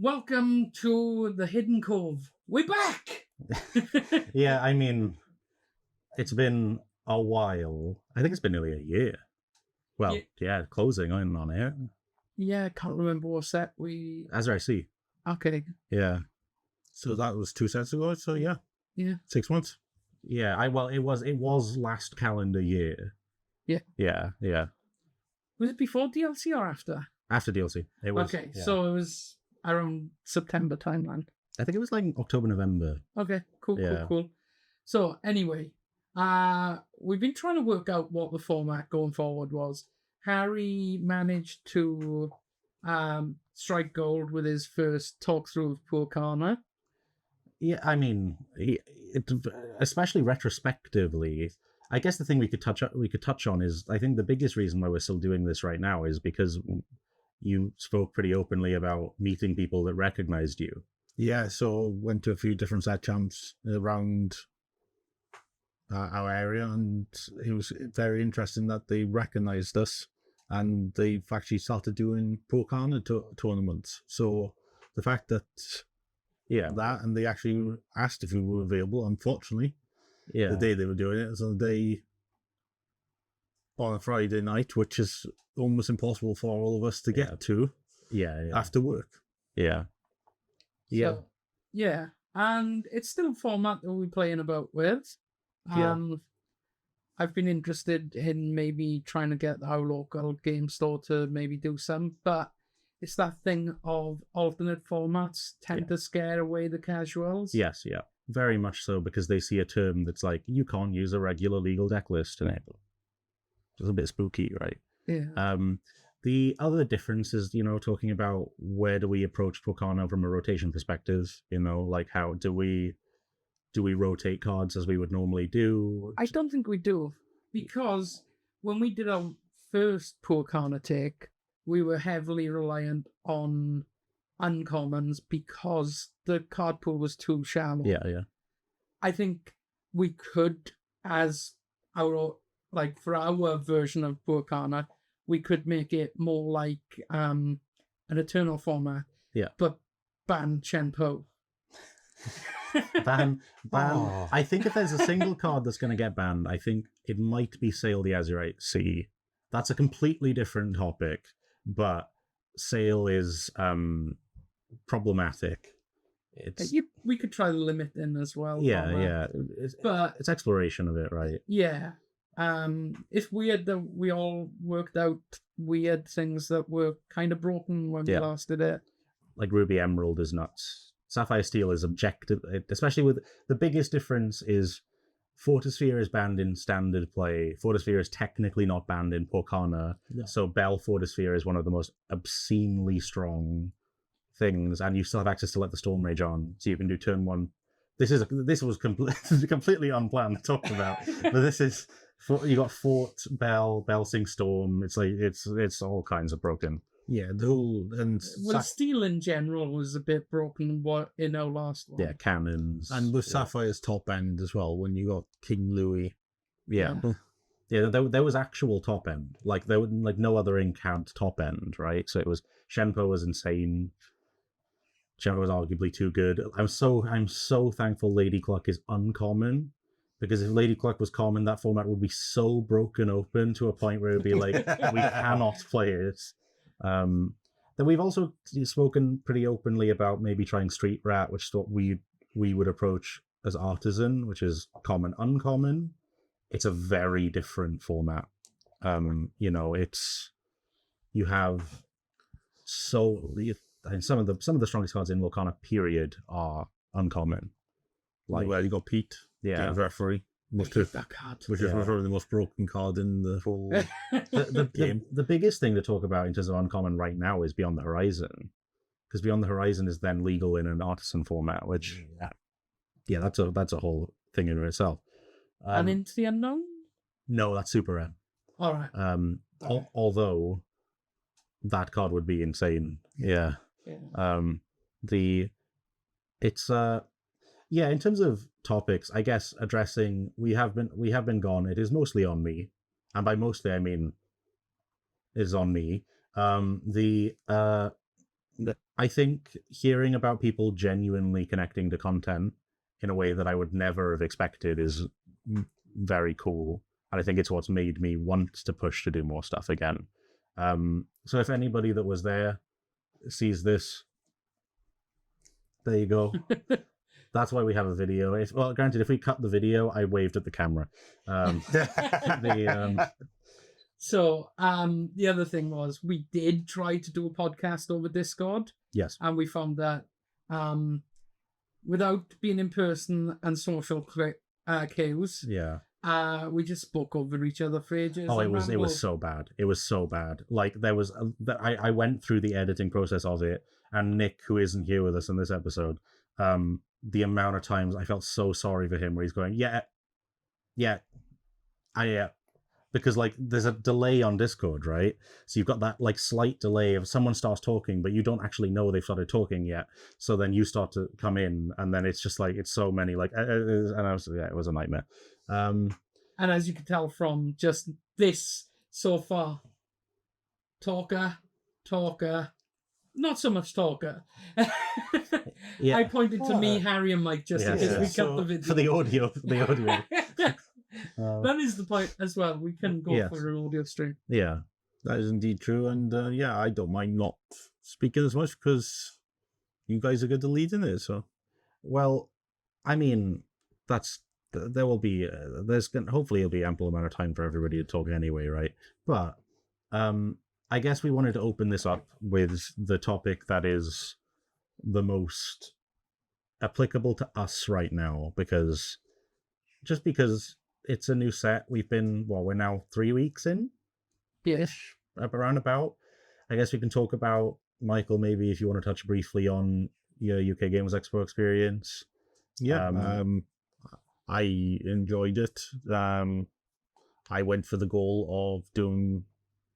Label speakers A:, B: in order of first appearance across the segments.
A: Welcome to the Hidden Cove. We're back!
B: Yeah, I mean, it's been a while. I think it's been nearly a year. Well, yeah, closing on air.
A: Yeah, I can't remember what set we...
B: As I see.
A: Okay.
B: Yeah.
C: So that was 2 sets ago, so yeah. 6 months.
B: Yeah, it was last calendar year.
A: Yeah.
B: Yeah.
A: Was it before DLC or after?
B: After DLC. It was.
A: Okay,
B: yeah.
A: so it was around September timeline.
B: I think it was like October, November.
A: Okay, cool. So anyway, we've been trying to work out what the format going forward was. Harry managed to strike gold with his first talk through of Poor Corner.
B: Yeah, I mean, especially retrospectively, I guess the thing we could touch on is, I think the biggest reason why we're still doing this right now is because you spoke pretty openly about meeting people that recognized you.
C: Yeah, so went to a few different set champs around our area, and it was very interesting that they recognized us, and they've actually started doing Poor Corner tournaments. So the fact that and they actually asked if we were available, unfortunately, the day they were doing it was on the day on a Friday night, which is almost impossible for all of us to get to after work.
A: So, and it's still a format that we're playing about with. I've been interested in maybe trying to get our local game store to maybe do some, but it's that thing of alternate formats tend to scare away the casuals.
B: Yes, yeah. Very much so, because they see a term that's like, you can't use a regular legal deck list in it. It's a bit spooky, right?
A: Yeah.
B: The other difference is, talking about where do we approach Poor Corner from a rotation perspective, like how do we rotate cards as we would normally do?
A: I don't think we do, because when we did our first Poor Corner take, we were heavily reliant on uncommons because the card pool was too shallow.
B: Yeah.
A: I think we could, as our for our version of Poor Corner, we could make it more like an Eternal format.
B: Yeah.
A: But ban Shenpo.
B: ban. Oh. I think if there's a single card that's going to get banned, I think it might be Sail the Azurite Sea. That's a completely different topic, but Sail is problematic.
A: We could try the limit in as well.
B: Yeah. It's exploration of it, right?
A: Yeah. It's weird that we all worked out weird things that were kind of broken when we last did it.
B: Like Ruby Emerald is nuts. Sapphire Steel is objective, especially with the biggest difference is Fortisphere is banned in standard play. Fortisphere is technically not banned in Poor Corner. Yeah. So Bell Fortisphere is one of the most obscenely strong things, and you still have access to let the Storm Rage on, so you can do turn one. This was completely unplanned to talk about, but this is you got Fort, Bell, Sing Storm. It's like it's all kinds of broken.
C: Yeah, the whole
A: Steel in general was a bit broken in our last one.
B: Yeah, cannons,
C: and with Sapphire's top end as well. When you got King Louis,
B: yeah, there was actual top end. Like there was no other ink had top end, right? So it was Shenpo was insane. Shenpo was arguably too good. I'm so thankful Lady Cluck is uncommon, because if Lady Cluck was common, that format would be so broken open to a point where it would be like we cannot play it. Then we've also spoken pretty openly about maybe trying Street Rat, which is what we would approach as Artisan, which is common, uncommon. It's a very different format. It's you have some of the strongest cards in Lorcana period are uncommon.
C: Like you got Pete, Games Referee. Which is probably the most broken card in the whole game.
B: The biggest thing to talk about in terms of uncommon right now is Beyond the Horizon, because Beyond the Horizon is then legal in an Artisan format, which that's a whole thing in itself.
A: And Into the Unknown? No,
B: that's super rare.
A: All right.
B: Although that card would be insane. Yeah. In terms of topics, I guess addressing we have been gone. It is mostly on me, and by mostly I mean it is on me. I think hearing about people genuinely connecting to content in a way that I would never have expected is very cool. And I think it's what's made me want to push to do more stuff again. So if anybody that was there sees this, there you go. That's why we have a video. Well, granted, if we cut the video, I waved at the camera.
A: So, the other thing was we did try to do a podcast over Discord.
B: Yes.
A: And we found that without being in person and social cues, we just spoke over each other for ages.
B: Oh, it was so bad. It was so bad. Like I went through the editing process of it, and Nick, who isn't here with us in this episode, the amount of times I felt so sorry for him where he's going, because like there's a delay on Discord, right? So you've got that like slight delay of someone starts talking, but you don't actually know they've started talking yet. So then you start to come in, and then it's just like it's so many like, and it was a nightmare.
A: And as you can tell from just this so far, talker, not so much talker. I pointed to me, Harry, and Mike just because we cut the video
B: for the audio.
A: That is the point as well. We can go for an audio stream.
B: Yeah,
C: that is indeed true. And I don't mind not speaking as much because you guys are good to lead in it. So,
B: well, I mean, there will be hopefully it'll be ample amount of time for everybody to talk anyway, right? But I guess we wanted to open this up with the topic that is the most applicable to us right now, because it's a new set. We're now 3 weeks in,
A: ish,
B: around about. I guess we can talk about, Michael, maybe if you want to touch briefly on your UK Games Expo experience.
C: I enjoyed it. I went for the goal of doing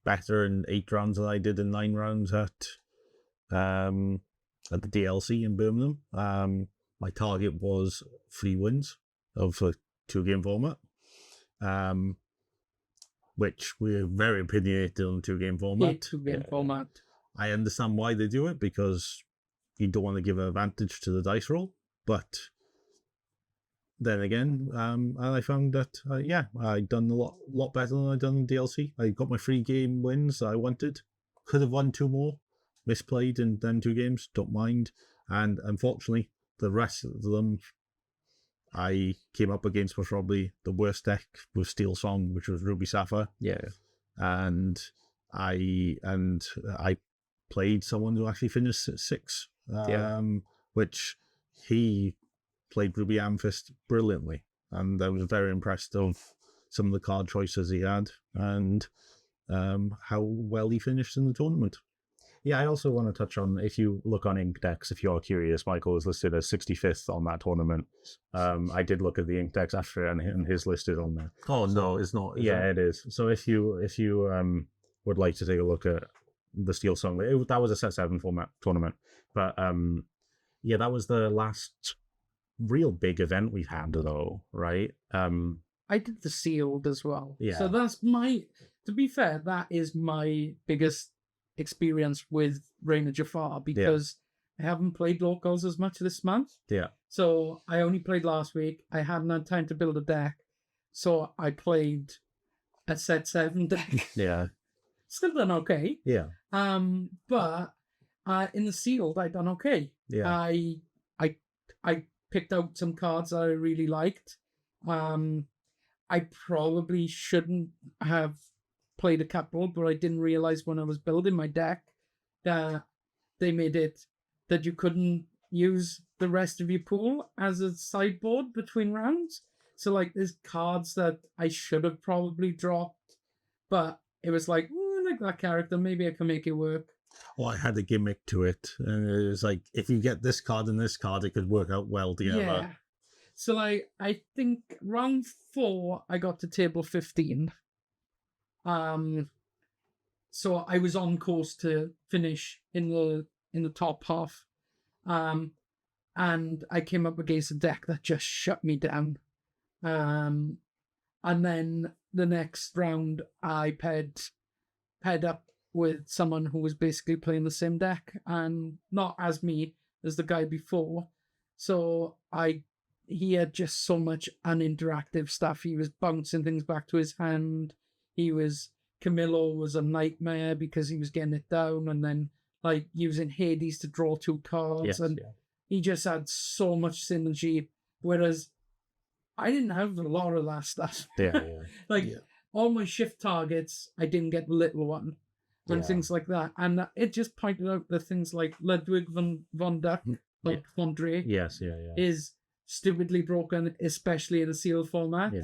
C: better in 8 rounds than I did in 9 rounds at the DLC in Birmingham. My target was 3 wins of a 2-game format, which we're very opinionated on 2-game format.
A: 2-game format.
C: I understand why they do it, because you don't want to give an advantage to the dice roll, but then again, and I found that I'd done a lot better than I'd done in DLC. I got my 3-game wins I wanted. Could have won 2 more, misplayed in them 2 games, don't mind. And unfortunately, the rest of them I came up against was probably the worst deck with Steel Song, which was Ruby Sapphire.
B: Yeah.
C: And I played someone who actually finished 6. Which he played Ruby Amethyst brilliantly, and I was very impressed of some of the card choices he had and how well he finished in the tournament.
B: Yeah, I also want to touch on, if you look on Inkdex, if you're curious, Michael is listed as 65th on that tournament. I did look at the Inkdex after, and his listed on there.
C: Oh, no, it's not.
B: It is. So if you would like to take a look at the Steel Song, that was a set 7 format tournament. But that was the last real big event we've had, though, right?
A: I did the sealed as well.
B: Yeah.
A: So that's to be fair, that is my biggest experience with Reign of Jafar, because I haven't played locals as much this month.
B: Yeah.
A: So I only played last week. I hadn't had time to build a deck. So I played a set 7 deck.
B: Yeah.
A: Still done okay.
B: Yeah.
A: But in the sealed, I done okay.
B: Yeah.
A: I picked out some cards that I really liked. I probably shouldn't have played a couple, but I didn't realize when I was building my deck that they made it that you couldn't use the rest of your pool as a sideboard between rounds. So like there's cards that I should have probably dropped, but it was like, I like that character, maybe I can make it work.
C: Oh, I had a gimmick to it, and it was like, if you get this card and this card, it could work out well together.
A: Yeah. So like I think round 4 I got to table 15. So I was on course to finish in the top half. And I came up against a deck that just shut me down. And then the next round I paired up with someone who was basically playing the same deck, and not as me as the guy before. So he had just so much uninteractive stuff. He was bouncing things back to his hand. Camillo was a nightmare because he was getting it down and then like using Hades to draw 2 cards, and he just had so much synergy. Whereas I didn't have a lot of that stuff. All my shift targets, I didn't get the little one and things like that. And it just pointed out that things like Ludwig von Duck, like von Drake, is stupidly broken, especially in a sealed format.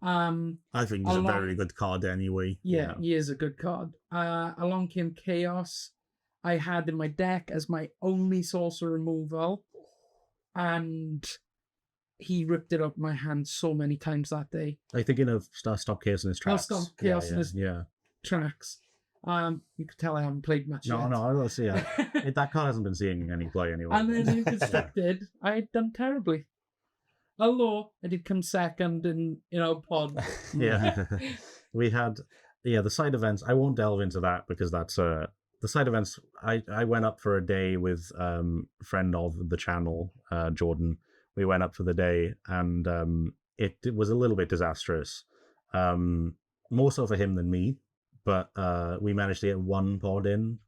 C: I think he's a very good card anyway.
A: Yeah, he is a good card. Along came Chaos. I had in my deck as my only sorcerer removal, and he ripped it up my hand so many times that day.
B: Are you thinking of Stop Chaos in his tracks?
A: Stop Chaos in his tracks. You could tell I haven't played much yet.
B: No, I will see. That card hasn't been seeing any play anyway.
A: And then in Constructed, I had done terribly. Although I did come second in our pod.
B: We had the side events. I won't delve into that because that's the side events. I went up for a day with friend of the channel, Jordan. We went up for the day, and it was a little bit disastrous. More so for him than me, but we managed to get 1 pod in.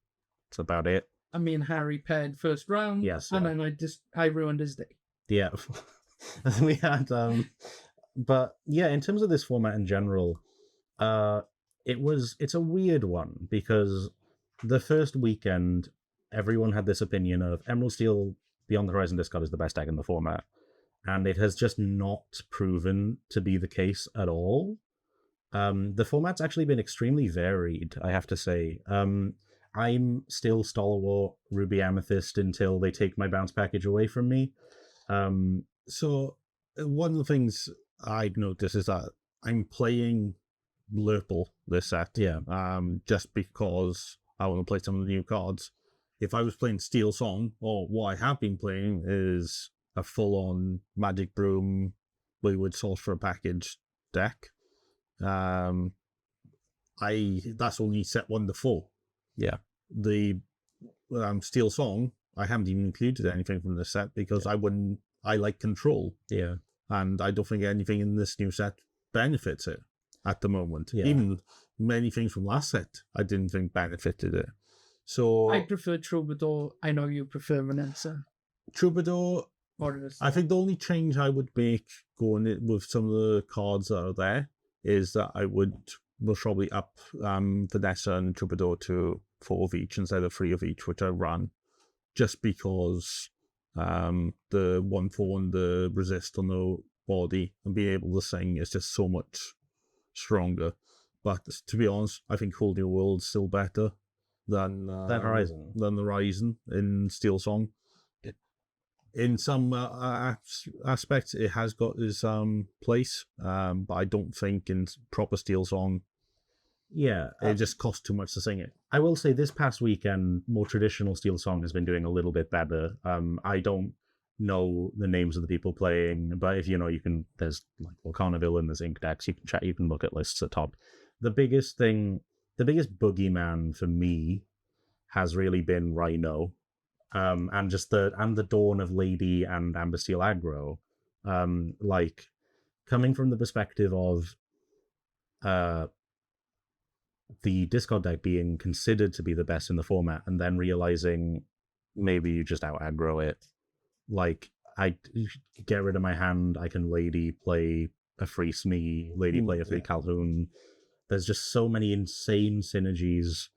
B: That's about it.
A: I mean, Harry paired first round.
B: Yes,
A: and then I ruined his day.
B: Yeah. We had but yeah, in terms of this format in general, it's a weird one because the first weekend everyone had this opinion of Emerald Steel Beyond the Horizon discard is the best deck in the format, and it has just not proven to be the case at all. The format's actually been extremely varied, I have to say. I'm still Stalwart Ruby Amethyst until they take my bounce package away from me.
C: So one of the things I've noticed is that I'm playing Lurple this set. Just because I want to play some of the new cards. If I was playing Steel Song, or what I have been playing is a full-on Magic Broom Wayward Sorcerer package deck. That's only set 1 to 4.
B: Yeah.
C: The Steel Song, I haven't even included anything from this set because I like control.
B: Yeah.
C: And I don't think anything in this new set benefits it at the moment.
B: Yeah.
C: Even many things from last set I didn't think benefited it. So
A: I prefer Troubadour. I know you prefer Vanessa.
C: Troubadour, I think the only change I would make going with some of the cards that are there is that I would most probably up Vanessa and Troubadour to 4 of each instead of 3 of each, which I ran, just because the 1/4 and the resist on the body and being able to sing is just so much stronger. But to be honest, I think Whole New World's still better than
B: Horizon.
C: Than the Horizon in Steel Song. In some aspects, it has got its place, but I don't think in proper Steel Song.
B: Yeah,
C: it just costs too much to sing it.
B: I will say this past weekend, more traditional Steel Song has been doing a little bit better. I don't know the names of the people playing, but if you know, you can. There's like Volcanoville and there's Ink decks. You can chat. You can look at lists at top. The biggest boogeyman for me has really been Rhino, and just the dawn of Lady and Amber Steel aggro. Like coming from the perspective of the discard deck being considered to be the best in the format, and then realizing maybe you just out aggro it. Like, I get rid of my hand, I can Lady play a free Smee, Lady play a free Calhoun. There's just so many insane synergies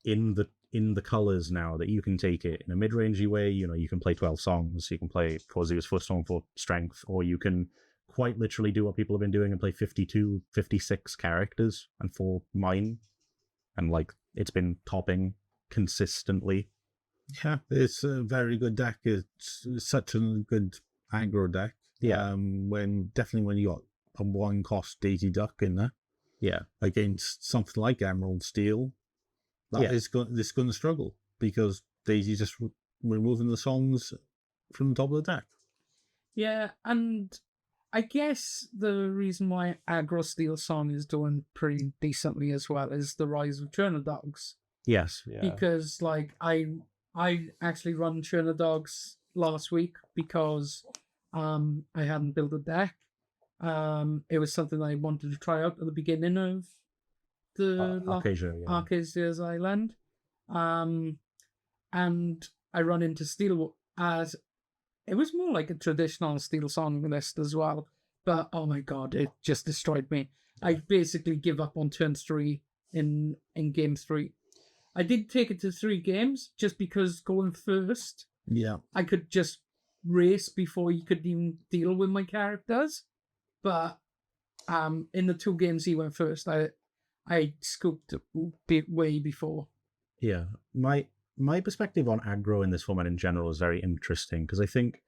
B: in the colors now that you can take it in a mid-rangey way. You know, you can play 12 songs, you can play Corsair's Footstone for strength, or you can quite literally do what people have been doing and play 52, 56 characters and 4 mine. And like, it's been topping consistently.
C: Yeah, it's a very good deck. It's such a good aggro deck.
B: Yeah.
C: When you got a 1-cost Daisy Duck in there.
B: Yeah.
C: Against something like Emerald Steel, it's going to struggle because Daisy's just removing the songs from the top of the deck.
A: Yeah, and I guess the reason why Aggro Steel Song is doing pretty decently as well is the rise of Journal Dogs.
B: Yes, yeah.
A: because like I actually run Churner Dogs last week because I hadn't built a deck. It was something I wanted to try out at the beginning of the Arcasia's Island. And I run into Steel as it was more like a traditional Steel Song list as well. But oh my god, it just destroyed me. I basically give up on turn 3 in game 3. I did take it to 3 games just because going first, I could just race before you could even deal with my characters. But in the 2 games he went first, I scooped way before.
B: Yeah, my perspective on aggro in this format in general is very interesting because I think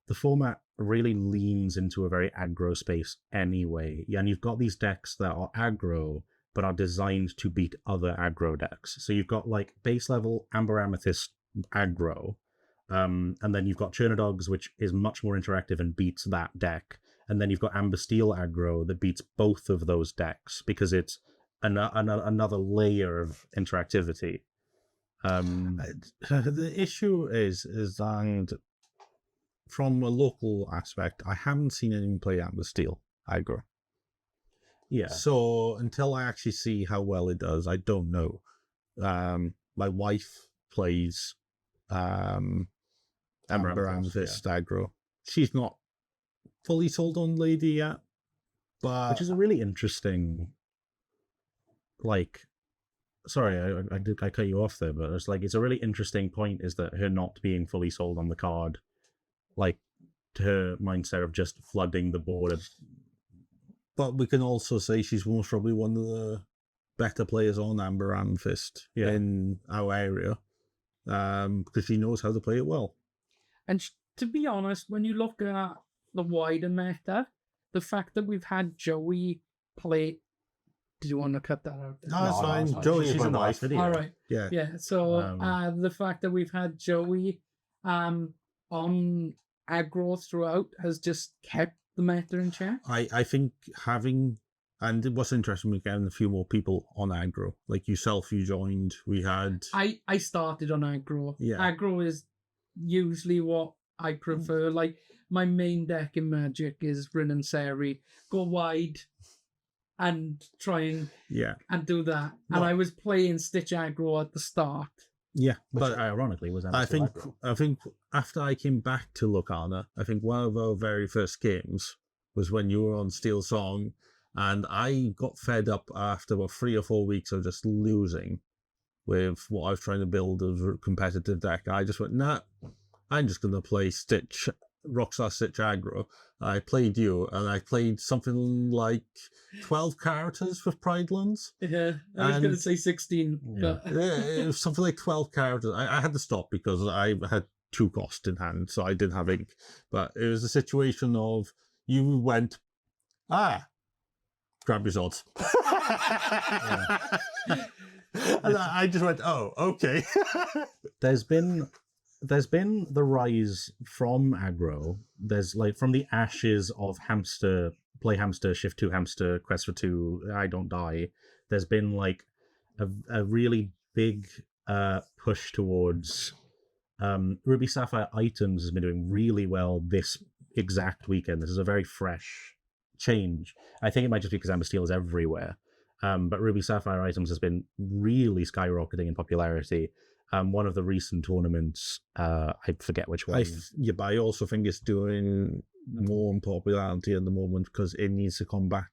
B: the format really leans into a very aggro space anyway. Yeah, and you've got these decks that are aggro but are designed to beat other aggro decks. So you've got like base level Amber Amethyst aggro, and then you've got Churner Dogs, which is much more interactive and beats that deck. And then you've got Amber Steel aggro that beats both of those decks because it's another layer of interactivity.
C: The issue is that from a local aspect, I haven't seen anyone play Amber Steel aggro.
B: Yeah.
C: So until I actually see how well it does, I don't know. My wife plays Amber Amethyst aggro. She's not fully sold on Lady yet, but
B: which is a really interesting. Like, sorry, I cut you off there, but it's a really interesting point is that her not being fully sold on the card, like her mindset of just flooding the board.
C: But we can also say she's most probably one of the better players on Amber Amethyst in our area, because she knows how to play it well.
A: And to be honest, when you look at the wider meta, the fact that we've had Joey play. Did you want to cut that out?
C: No, it's fine. Joey's
B: in the last video.
A: All right.
C: Yeah.
A: Yeah. So the fact that we've had Joey on aggro throughout has just kept the meta in check.
C: I think and it was interesting, we getting a few more people on aggro. Like yourself, you joined. We had.
A: I started on aggro.
C: Yeah.
A: Aggro is usually what I prefer. Like my main deck in Magic is Rin and Seri. Go wide. And try and do that. And I was playing Stitch aggro at the start.
C: Yeah,
B: but ironically was
C: I think after I came back to Locana, I think one of our very first games was when you were on Steel Song, and I got fed up after about 3 or 4 weeks of just losing with what I was trying to build as a competitive deck. I just went, nah, I'm just going to play Rockstar Stitch aggro. I played you, and I played something like 12 characters with Pridelands.
A: Yeah, I was going to say 16.
B: Yeah.
A: But...
C: it was something like 12 characters. I had to stop because I had 2 cost in hand, so I didn't have ink. But it was a situation of you went, grab your swords. And I just went, oh, okay.
B: There's been the rise from aggro. There's like from the ashes of hamster, play hamster, shift 2 hamster, quest for 2, I don't die. There's been like a really big push towards Ruby Sapphire items has been doing really well this exact weekend. This is a very fresh change. I think it might just be because Amber Steel is everywhere. But Ruby Sapphire items has been really skyrocketing in popularity. One of the recent tournaments, I forget which one.
C: But I also think it's doing more in popularity at the moment because it needs to combat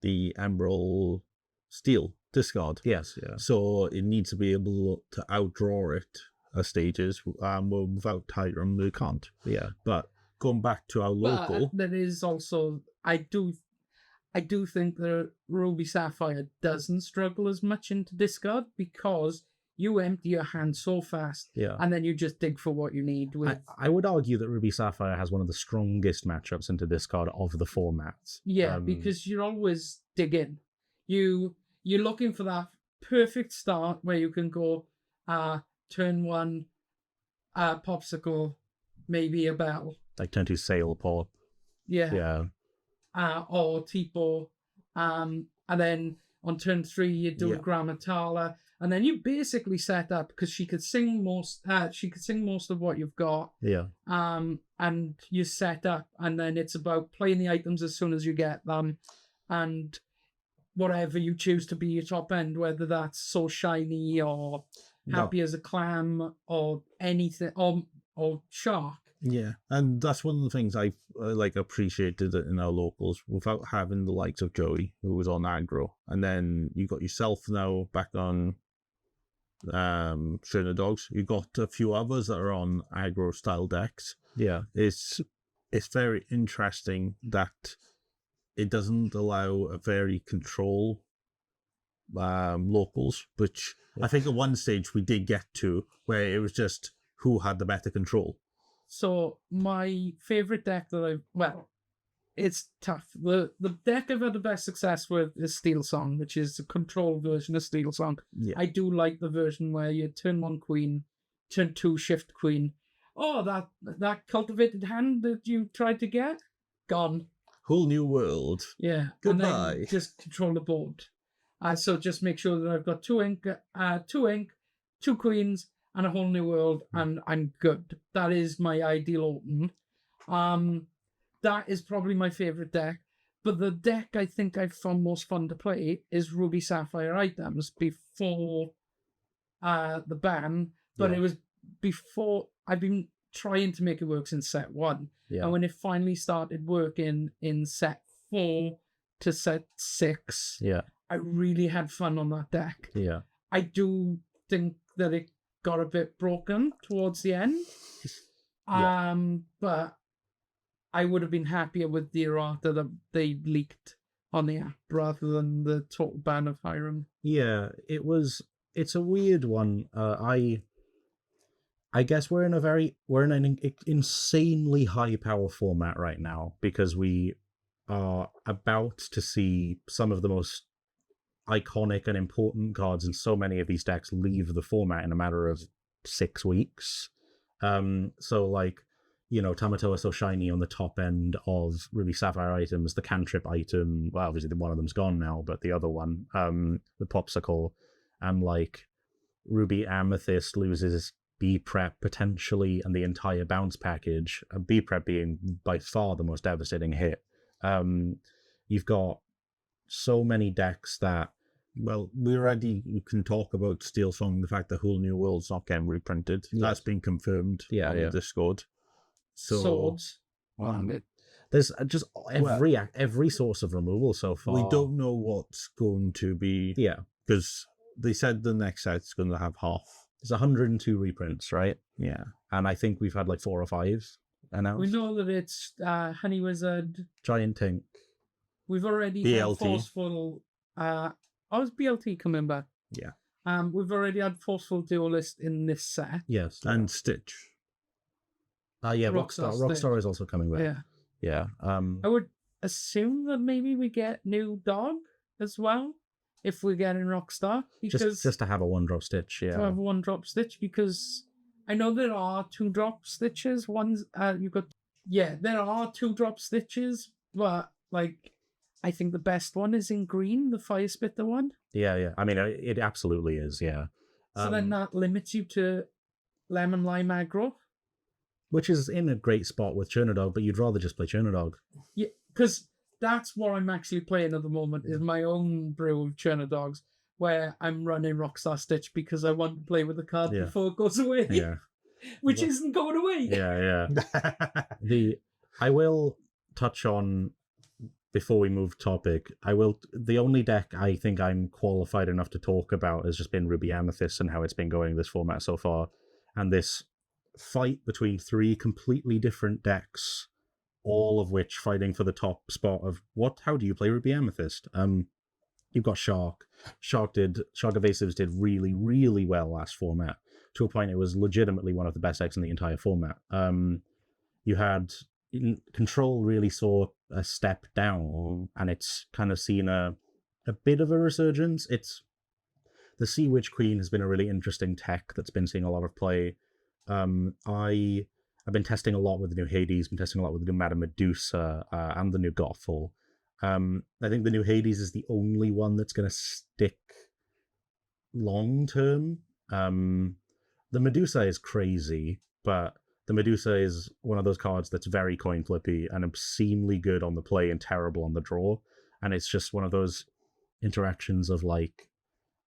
C: the Emerald Steel discard.
B: Yes, yeah.
C: So it needs to be able to outdraw it at stages. Without Tyrum, they can't.
B: Yeah.
C: But going back to our local...
A: There is also... I do think that Ruby Sapphire doesn't struggle as much into discard because you empty your hand so fast, and then you just dig for what you need.
B: I would argue that Ruby Sapphire has one of the strongest matchups into discard of the formats.
A: Yeah, because you're always digging. You're looking for that perfect start where you can go turn 1, popsicle, maybe a bell.
B: Like turn 2 sail pop.
A: Yeah.
B: Yeah.
A: Or Tipo. And then on turn 3 you do a Grammatala. and then you basically set up because she could sing most. She could sing most of what you've got.
B: Yeah.
A: And you set up, and then it's about playing the items as soon as you get them, and whatever you choose to be your top end, whether that's so shiny or happy as a clam or anything or shark.
C: Yeah, and that's one of the things I like appreciated in our locals without having the likes of Joey, who was on aggro, and then you got yourself now back on Trainer Dogs. You got a few others that are on aggro style decks.
B: Yeah.
C: It's very interesting that it doesn't allow a very control locals, which I think at one stage we did get to where it was just who had the better control.
A: So my favorite deck it's tough. The deck I've had the best success with is Steel Song, which is a control version of Steel Song.
C: Yeah.
A: I do like the version where you turn 1 queen, turn 2 shift queen. Oh, that cultivated hand that you tried to get, gone.
C: Whole new world.
A: Yeah.
C: Goodbye.
A: And then just control the board. So just make sure that I've got 2 ink, 2 queens, and a whole new world, and I'm good. That is my ideal open. That is probably my favorite deck. But the deck I think I found most fun to play is Ruby Sapphire items before the ban. But it was before I've been trying to make it work since set 1.
B: Yeah.
A: And when it finally started working in set 4 to set 6,
B: Yeah.
A: I really had fun on that deck.
B: Yeah.
A: I do think that it got a bit broken towards the end. But I would have been happier with the errata that they leaked on the app rather than the total ban of Hiram.
B: Yeah, it's a weird one. I guess we're in an insanely high power format right now because we are about to see some of the most iconic and important cards in so many of these decks leave the format in a matter of 6 weeks. So like, Tamatoa So Shiny on the top end of Ruby Sapphire items, the cantrip item, well, obviously one of them's gone now, but the other one, the Popsicle, and like Ruby Amethyst loses B-Prep potentially and the entire bounce package, B-Prep being by far the most devastating hit. You've got so many decks that...
C: Well, we can talk about Steel Song, the fact that Whole New World's not getting reprinted.
B: Yes.
C: That's been confirmed on the Discord. So,
A: Swords.
B: There's just every source of removal so far.
C: We don't know what's going to be...
B: Yeah.
C: Because they said the next set's going to have half.
B: There's 102 reprints, right?
C: Yeah.
B: And I think we've had like 4 or 5 announced.
A: We know that it's Honey Wizard.
B: Giant Tink.
A: We've already had Forceful... is BLT coming back?
C: Yeah.
A: We've already had Forceful Duelist in this set.
B: Yes.
C: And Stitch.
B: Yeah, Rockstar is also coming back.
A: Yeah.
B: Yeah.
A: I would assume that maybe we get new Dog as well if we get in Rockstar. Because
B: just to have a 1-drop Stitch, yeah.
A: To have a 1-drop Stitch, because I know there are 2-drop Stitches. There are 2-drop Stitches, but like... I think the best one is in green, the Fire Spitter one.
B: Yeah. I mean, it absolutely is, yeah.
A: So then that limits you to Lemon Lime aggro.
B: Which is in a great spot with Chernodog, but you'd rather just play Chernodog.
A: Yeah, because that's what I'm actually playing at the moment, is my own brew of Chernodogs, where I'm running Rockstar Stitch because I want to play with the card before it goes away.
B: Yeah.
A: Which isn't going away.
B: Yeah. I will touch on... Before we move topic, the only deck I think I'm qualified enough to talk about has just been Ruby Amethyst and how it's been going this format so far. And this fight between 3 completely different decks, all of which fighting for the top spot of how do you play Ruby Amethyst? You've got Shark. Shark Evasives did really, really well last format. To a point it was legitimately one of the best decks in the entire format. You had... Control really saw a step down, and it's kind of seen a bit of a resurgence. The Sea Witch Queen has been a really interesting tech that's been seeing a lot of play. I've been testing a lot with the new Hades, been testing a lot with the new Madame Medusa, and the new Gothel. I think the new Hades is the only one that's going to stick long term, the Medusa is crazy, but the Medusa is one of those cards that's very coin flippy and obscenely good on the play and terrible on the draw. And it's just one of those interactions of like,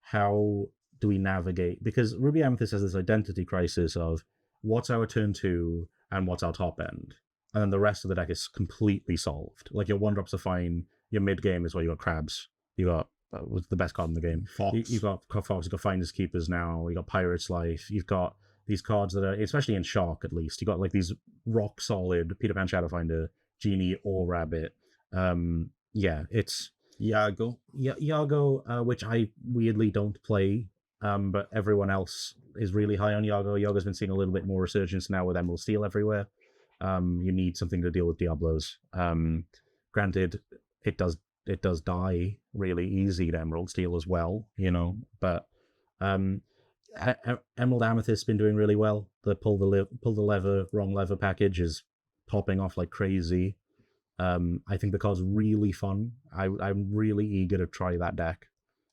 B: how do we navigate? Because Ruby Amethyst has this identity crisis of what's our turn 2 and what's our top end. And then the rest of the deck is completely solved. Like your 1-drops are fine. Your mid game is where you got crabs. You got was the best card in the game.
C: Fox.
B: You've got Fox, you've got Finders Keepers now, you got Pirate's Life, you've got these cards that are, especially in Shark at least, you got like these rock solid Peter Pan Shadowfinder, Genie or Rabbit. Yeah, it's
C: Iago.
B: Iago, which I weirdly don't play, but everyone else is really high on Iago. Iago's been seeing a little bit more resurgence now with Emerald Steel everywhere. You need something to deal with Diablos. Granted, it does die really easy to Emerald Steel as well, you know, but Emerald Amethyst's been doing really well. The pull the lever, wrong lever package is popping off like crazy. I think the card's really fun. I'm really eager to try that deck.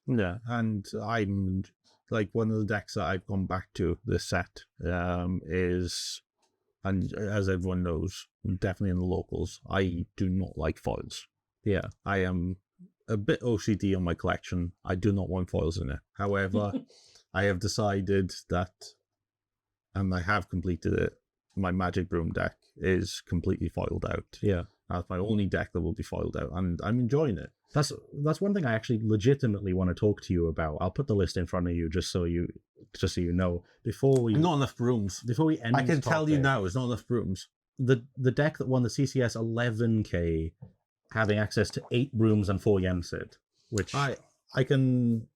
C: Yeah, and I'm like one of the decks that I've gone back to this set is, and as everyone knows, definitely in the locals, I do not like foils.
B: Yeah,
C: I am a bit OCD on my collection. I do not want foils in it. However, I have decided that, and I have completed it, my Magic Broom deck is completely foiled out.
B: yeah.
C: That's my only deck that will be foiled out, and I'm enjoying it.
B: That's one thing I actually legitimately want to talk to you about. I'll put the list in front of you just so you know before we
C: Not enough brooms.
B: before we end.
C: I can
B: this
C: tell you
B: topic,
C: now, there's not enough brooms.
B: the deck that won the CCS 11K having access to 8 brooms and 4 Yensid, which
C: I can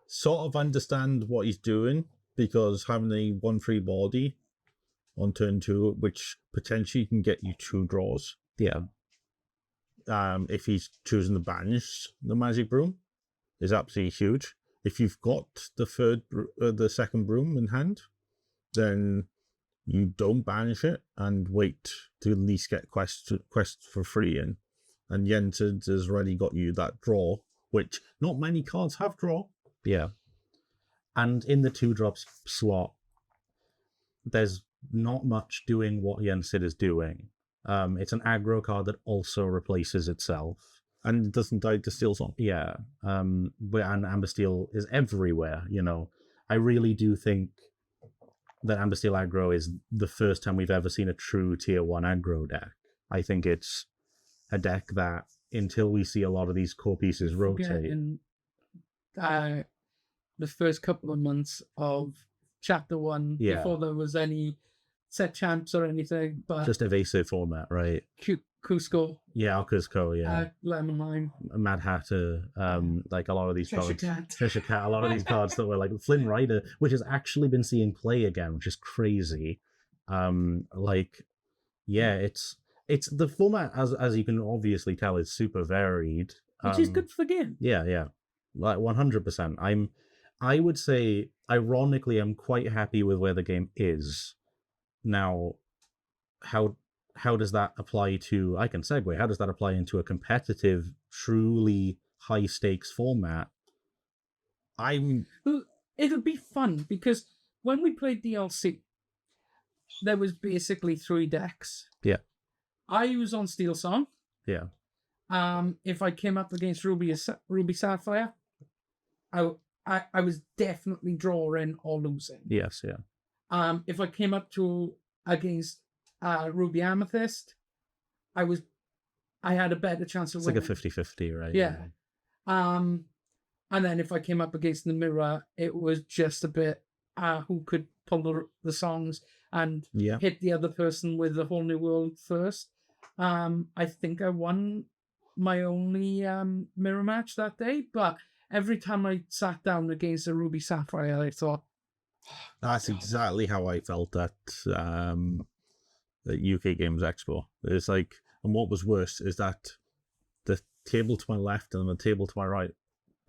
C: sort of understand what he's doing, because having a 1/3 body on turn 2, which potentially can get you 2 draws.
B: yeah,
C: If he's choosing to banish the Magic Broom, is absolutely huge. If you've got the second broom in hand, then you don't banish it and wait to at least get quest for free in. And Yensid has already got you that draw, which not many cards have draw.
B: yeah. And in the 2-drops slot, there's not much doing what Yensid is doing. It's an aggro card that also replaces itself.
C: And it doesn't die to Steel Song.
B: Yeah. And Amber Steel is everywhere, you know. I really do think that Amber Steel aggro is the first time we've ever seen a true tier 1 aggro deck. I think it's a deck that, until we see a lot of these core pieces rotate.
A: In the first couple of months of Chapter 1,
B: Yeah.
A: before there was any set champs or anything, but
B: Just evasive format, right?
A: Cusco,
B: Yeah, Cusco, yeah.
A: Lemon Lime,
B: Mad Hatter, like a lot of these
A: Cheshire
B: cards.
A: Cat.
B: Cheshire Cat, a lot of these cards that were like Flynn Rider, which has actually been seeing play again, which is crazy. Like, yeah, it's the format, as you can obviously tell, is super varied.
A: Which is good for the game.
B: Yeah. Like 100%. I would say, ironically, I'm quite happy with where the game is. Now, how does that apply to, I can segue, how does that apply into a competitive, truly high-stakes format?
A: It'll be fun, because when we played DLC, there was basically 3 decks.
B: Yeah.
A: I was on Steel Song.
B: Yeah.
A: If I came up against Ruby Sapphire, I was definitely drawing or losing.
B: Yes, yeah.
A: If I came up against Ruby Amethyst, I had a better chance of
B: It's
A: winning.
B: like a 50-50, right?
A: Yeah. And then if I came up against the Mirror, it was just a bit who could pull the songs and
C: Yeah.
A: hit the other person with the whole new world first. I think I won my only mirror match that day, but every time I sat down against a Ruby Sapphire, I thought,
C: That's exactly how I felt at the UK Games Expo. It's like, and what was worse is that the table to my left and the table to my right,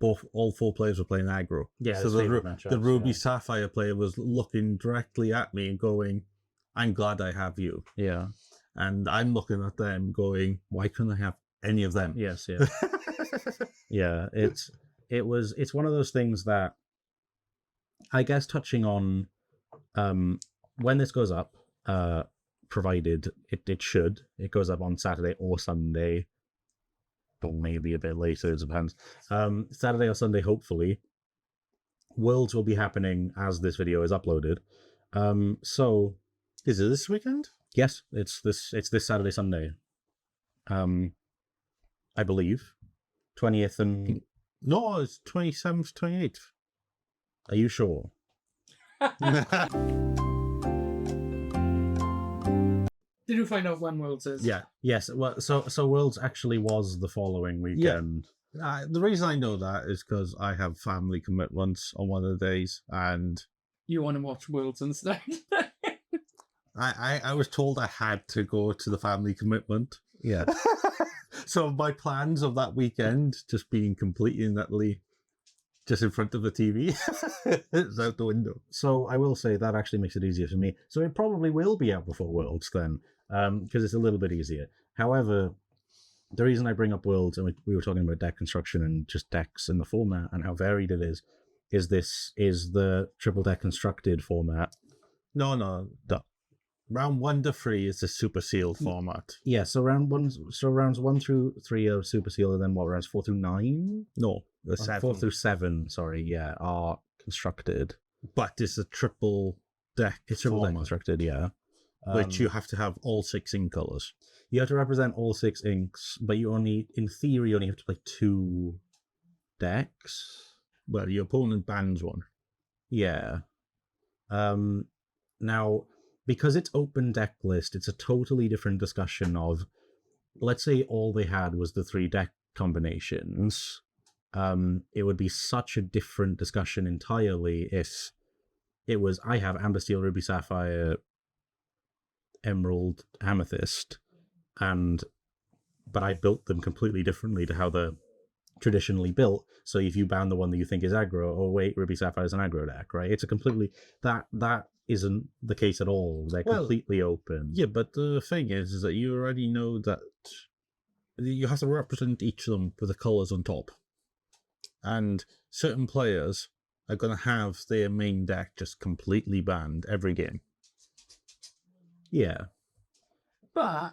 C: all 4 players were playing aggro.
B: Yeah,
C: so
B: it's
C: the
B: favorite matchups,
C: Ruby
B: yeah.
C: Sapphire player was looking directly at me and going, "I'm glad I have you,"
B: Yeah.
C: and I'm looking at them going, "Why couldn't I have any of them?"
B: Yes, yeah. Yeah, it's one of those things that I guess touching on when this goes up, provided it goes up on Saturday or Sunday, or maybe a bit later, it depends. Saturday or Sunday, hopefully. Worlds will be happening as this video is uploaded. So
C: Is it this weekend?
B: yes, it's this Saturday, Sunday. I believe 20th and
C: No, it's 27th, 28th.
B: are you sure?
A: Did you find out when Worlds is?
C: Yeah.
B: Yes. Well, so Worlds actually was the following weekend.
C: The reason I know that is because I have family commitments on one of the days, and
A: You want to watch Worlds instead?
C: I was told I had to go to the family commitment.
B: Yeah.
C: So my plans of that weekend just being completely and utterly just in front of the TV. It's out the window.
B: So I will say that actually makes it easier for me. So it probably will be out before Worlds then, because it's a little bit easier. However, the reason I bring up Worlds, and we were talking about deck construction and just decks and the format and how varied it is this is the triple deck constructed format.
C: No. Round 1 to 3 is the super sealed format.
B: Yeah, so rounds 1 through 3 are super sealed, and then what, rounds 4 through 9?
C: No, the 7.
B: 4 through 7, sorry, yeah, are constructed.
C: But it's a triple deck
B: It's triple deck
C: format,
B: constructed, yeah.
C: which you have to have all 6 ink colors.
B: You have to represent all 6 inks, but you only, in theory, only have to play 2 decks.
C: Well, your opponent bans one.
B: Yeah. Now, because it's open deck list, it's a totally different discussion of, let's say all they had was the 3 deck combinations. It would be such a different discussion entirely if it was, I have Amber, Steel, Ruby, Sapphire, Emerald, Amethyst, but I built them completely differently to how they're traditionally built. So if you ban the one that you think is aggro, oh wait, Ruby Sapphire is an aggro deck, right? It's a completely, that isn't the case at all. They're completely open.
C: Yeah, but the thing is that you already know that you have to represent each of them with the colors on top. And certain players are going to have their main deck just completely banned every game.
B: Yeah.
A: But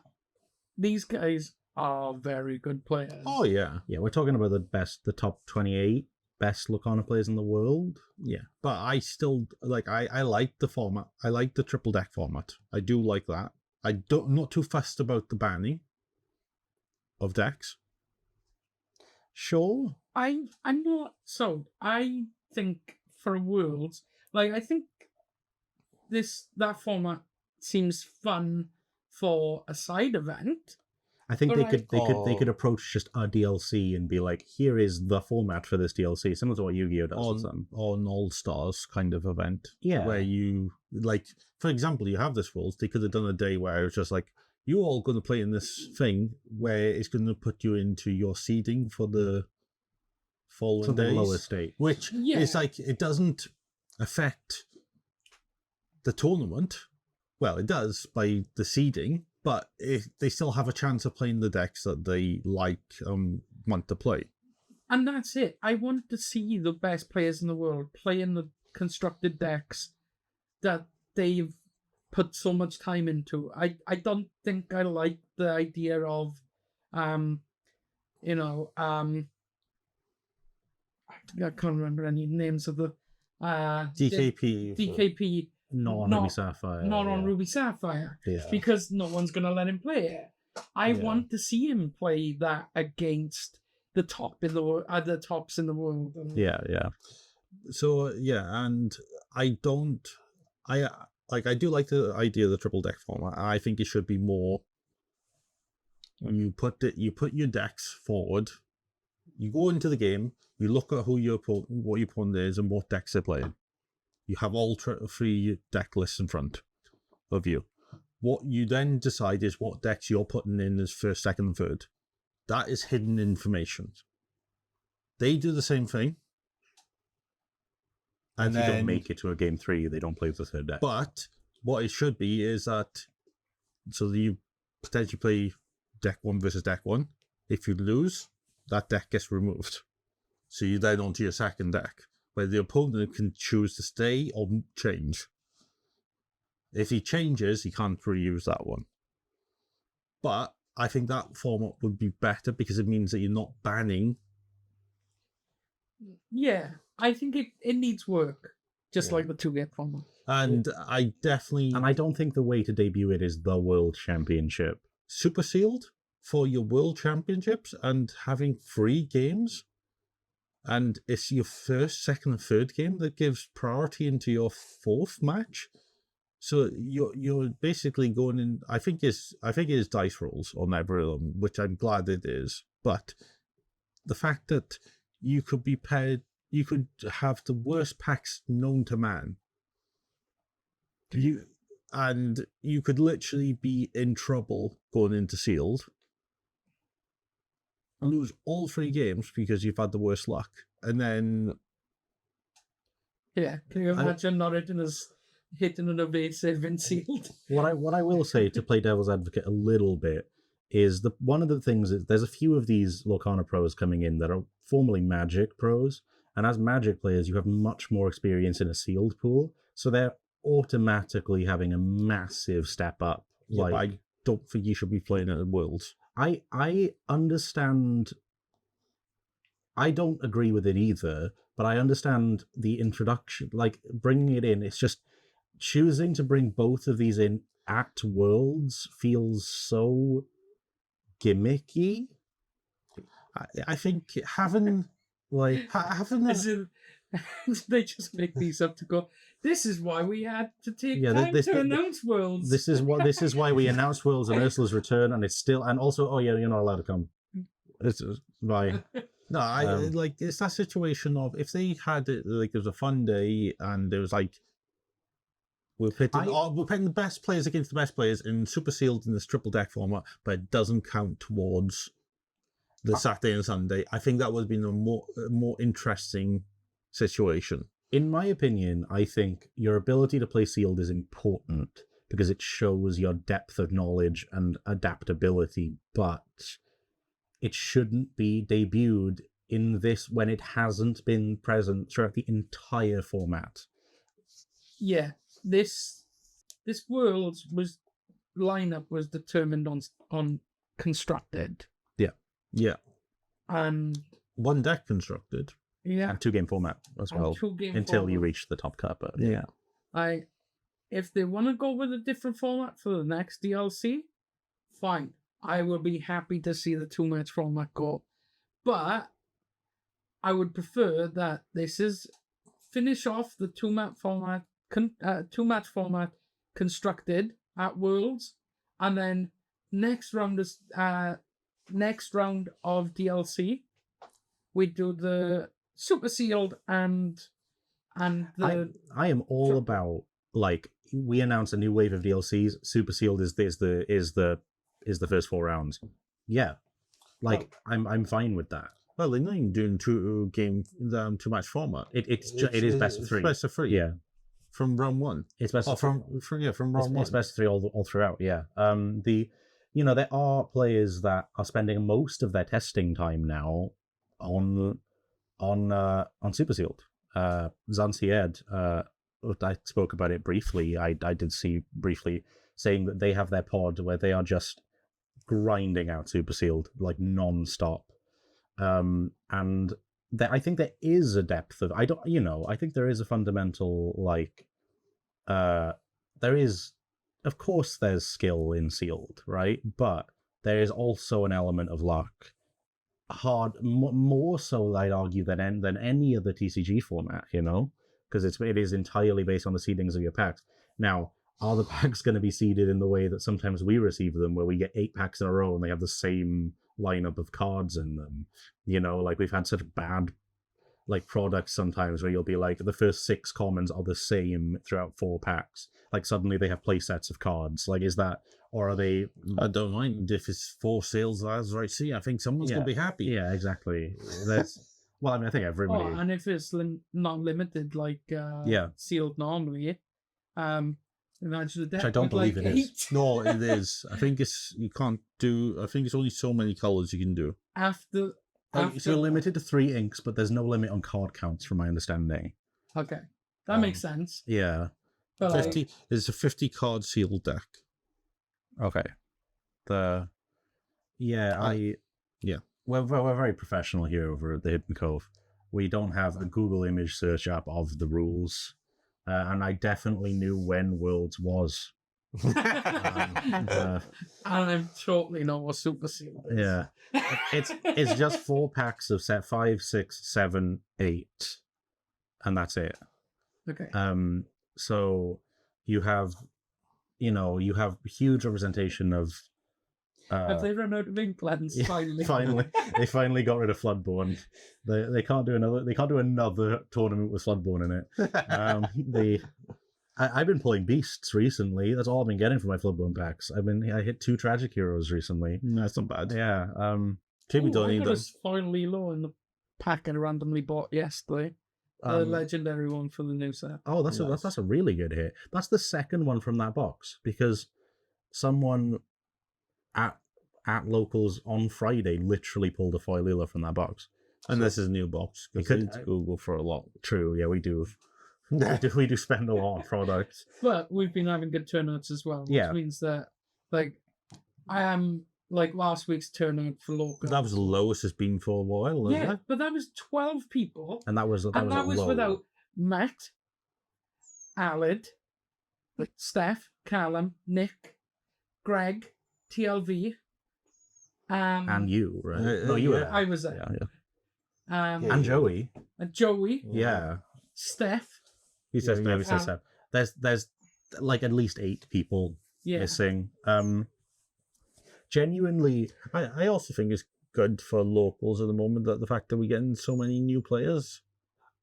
A: these guys are very good players.
C: Oh, yeah.
B: Yeah, we're talking about the top 28 best Lacana players in the world.
C: Yeah, but I still, I like the format. I like the triple deck format. I do like that. I'm not too fussed about the banning of decks.
B: Sure.
A: I'm not. So I think for Worlds, I think that format seems fun for a side event.
B: I think
A: But
B: they could approach just a DLC and be like, here is the format for this DLC, similar to what Yu-Gi-Oh does.
C: On All Stars kind of event.
B: Yeah.
C: Where you, for example, you have this Worlds, they could have done a day where it's just like, you're all going to play in this thing where it's going to put you into your seeding for the following days.
B: The lower state.
C: Which is it doesn't affect the tournament. Well, it does by the seeding, but they still have a chance of playing the decks that they want to play.
A: And that's it. I want to see the best players in the world playing the constructed decks that they've put so much time into. I don't think I like the idea of, I can't remember any names of the DKP.
B: Not on Ruby Sapphire.
A: Not on Ruby Sapphire.
B: Yeah.
A: Because no one's going to let him play it. I want to see him play that against the tops in the world.
B: Yeah.
C: So, and I do like the idea of the triple deck format. I think it should be more. You put your decks forward. You go into the game. You look at what your opponent is and what decks they're playing. You have all 3 deck lists in front of you. What you then decide is what decks you're putting in as first, second, and third. That is hidden information. They do the same thing.
B: And if you don't make it to a game 3, they don't play with the third deck.
C: But what it should be is that, so you potentially play deck 1 versus deck 1. If you lose, that deck gets removed. So you then onto your second deck. where the opponent can choose to stay or change. If he changes, he can't reuse that one. But I think that format would be better because it means that you're not banning.
A: Yeah, I think it needs work, just like the 2-game format.
C: And I
B: don't think the way to debut it is the World Championship.
C: Super sealed for your World Championships and having 3 games. And it's your first, second, and third game that gives priority into your 4th match. So you're basically going in. I think it is dice rolls on every of them, which I'm glad it is. But the fact that you could be paired, you could have the worst packs known to man. You could literally be in trouble going into sealed and lose all 3 games because you've had the worst luck. And then
A: can you imagine Norriton as hitting an evasive in sealed?
B: What I will say, to play devil's advocate a little bit, is one of the things is there's a few of these Lorcana pros coming in that are formerly Magic pros, and as Magic players, you have much more experience in a sealed pool, so they're automatically having a massive step up.
C: But I don't think you should be playing at Worlds.
B: I understand. I don't agree with it either, but I understand the introduction, like bringing it in. It's just choosing to bring both of these in at Worlds feels so gimmicky.
C: I think having
A: they just make these up to go, this is why we had to take time to announce Worlds.
B: This is why we announced Worlds and Ursula's return, and also you're not allowed to come. This is why.
C: No, it's that situation of if they had it like it was a fun day and it was like we're pitting the best players against the best players in super sealed in this triple deck format, but it doesn't count towards the Saturday and Sunday. I think that would have been a more interesting situation.
B: In my opinion, I think your ability to play sealed is important because it shows your depth of knowledge and adaptability, but it shouldn't be debuted in this when it hasn't been present throughout the entire format.
A: Yeah, this Worlds lineup was determined on constructed.
C: Yeah.
A: And
C: one deck constructed.
A: Yeah.
B: And 2-game format as well. Until you reach the top cut. But
C: yeah.
A: If they want to go with a different format for the next DLC, fine. I will be happy to see the 2-match format go. But I would prefer that this is finish off the 2-match format constructed at Worlds, and then next round of DLC we do the super sealed and the.
B: I am all about, like, we announce a new wave of DLCs. Super sealed is the first 4 rounds. Yeah, like I'm fine with that.
C: Well, they're not even doing 2-match format.
B: It is best of 3.
C: Best of 3.
B: Yeah,
C: from round 1.
B: It's best of 3.
C: From round 1.
B: It's best of 3 all throughout. Yeah. There are players that are spending most of their testing time now on super sealed. Zansied, I spoke about it briefly. I did see briefly saying that they have their pod where they are just grinding out super sealed like non-stop. And I think there is a depth of I think there is a fundamental there is, of course there's skill in sealed, right? But there is also an element of luck. More so, I'd argue, than any other TCG format, because it is entirely based on the seedings of your packs. Now, are the packs going to be seeded in the way that sometimes we receive them, where we get 8 packs in a row and they have the same lineup of cards in them? Like we've had such bad products sometimes where you'll be like, the first 6 commons are the same throughout 4 packs. Like suddenly they have play sets of cards. Like, is that, or are they?
C: I don't mind if it's 4 sales as right. See, I think someone's gonna be happy.
B: Yeah, exactly. That's well, I mean, I think everybody.
A: Oh, and if it's not limited like sealed normally, imagine the deck.
B: Which I don't believe
A: like
B: it
A: 8.
B: is.
C: No, it is. I think it's you can't do. I think it's only so many colors you can do.
A: After
B: So you're limited to 3 inks, but there's no limit on card counts, from my understanding.
A: Okay, that makes sense.
B: Yeah.
A: But
C: 50 is a 50 card sealed deck.
B: Okay. Yeah, we're very professional here over at the Hidden Cove. We don't have a Google image search app of the rules, and I definitely knew when Worlds was.
A: and I totally know what Super Seal is.
B: Yeah, it's just 4 packs of set 5, 6, 7, 8, and that's it.
A: Okay.
B: So you have huge representation of.
A: Have they run out of ink blends finally?
B: They finally got rid of Floodborne. They can't do another tournament with Floodborne in it. I've been pulling beasts recently. That's all I've been getting for my Floodborne packs. I hit 2 tragic heroes recently.
C: That's not bad.
B: Yeah.
C: Maybe don't
A: I
C: need
A: got
C: them.
A: a foil Lilo in the pack I randomly bought yesterday. The legendary one for the new set.
B: Oh, that's a really good hit. That's the second one from that box, because someone at locals on Friday literally pulled a foil Lilo from that box.
C: And this is a new box, because we need to Google for a lot.
B: True, yeah, we do. we do spend a lot on products.
A: But we've been having good turnouts as well, which means that, like, I am, like, last week's turnout for local.
C: That was the lowest it's been for a while, isn't it?
A: But that was 12 people.
B: And that was low.
A: Without Matt, Alid, Steph, Callum, Nick, Greg, TLV,
B: and you, right? No,
C: you were.
A: I was there.
B: Yeah. And Joey.
A: And Joey.
B: Yeah.
A: Steph.
B: He says maybe says Steph. There's like at least 8 people missing. Genuinely,
C: I also think it's good for locals at the moment, that the fact that we're getting so many new players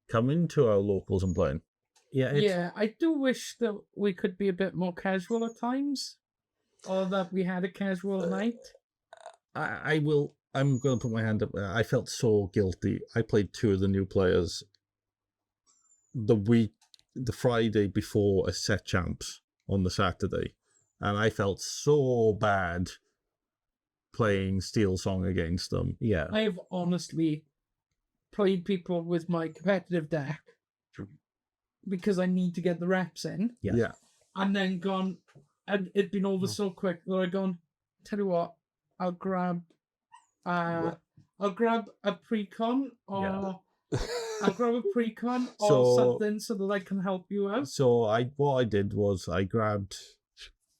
C: coming to our locals and playing.
A: Yeah, I do wish that we could be a bit more casual at times, or that we had a casual night.
C: I'm going to put my hand up. I felt so guilty. I played 2 of the new players the Friday before a set champs on the Saturday, and I felt so bad playing Steel Song against them. Yeah,
A: I have honestly played people with my competitive deck because I need to get the reps in.
C: Yeah.
A: And then gone, and it'd been over so quick that I'd gone, tell you what, I'll grab a pre-con, or I'll grab a pre-con or something so that I can help you out.
C: So what I did was I grabbed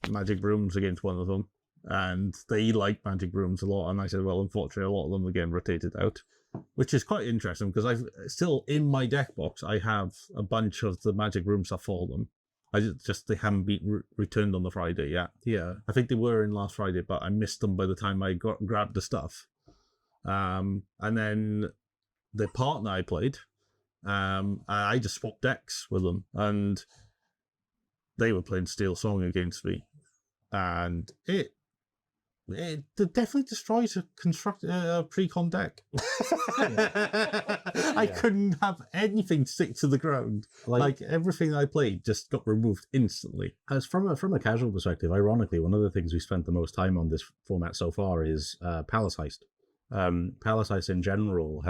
C: Magic Brooms against one of them, and they like Magic Brooms a lot, and I said, well, unfortunately, a lot of them are getting rotated out, which is quite interesting, because I've still, in my deck box, I have a bunch of the Magic Broom stuff for them. They haven't been returned on the Friday yet. Yeah, I think they were in last Friday, but I missed them by the time I grabbed the stuff. And then the partner I played, I just swapped decks with them, and they were playing Steel Song against me, and it definitely destroys a pre-con deck. I couldn't have anything stick to the ground. Like everything I played just got removed instantly.
B: As from a casual perspective, ironically, one of the things we spent the most time on this format so far is Palace Heist. Palace Heist in general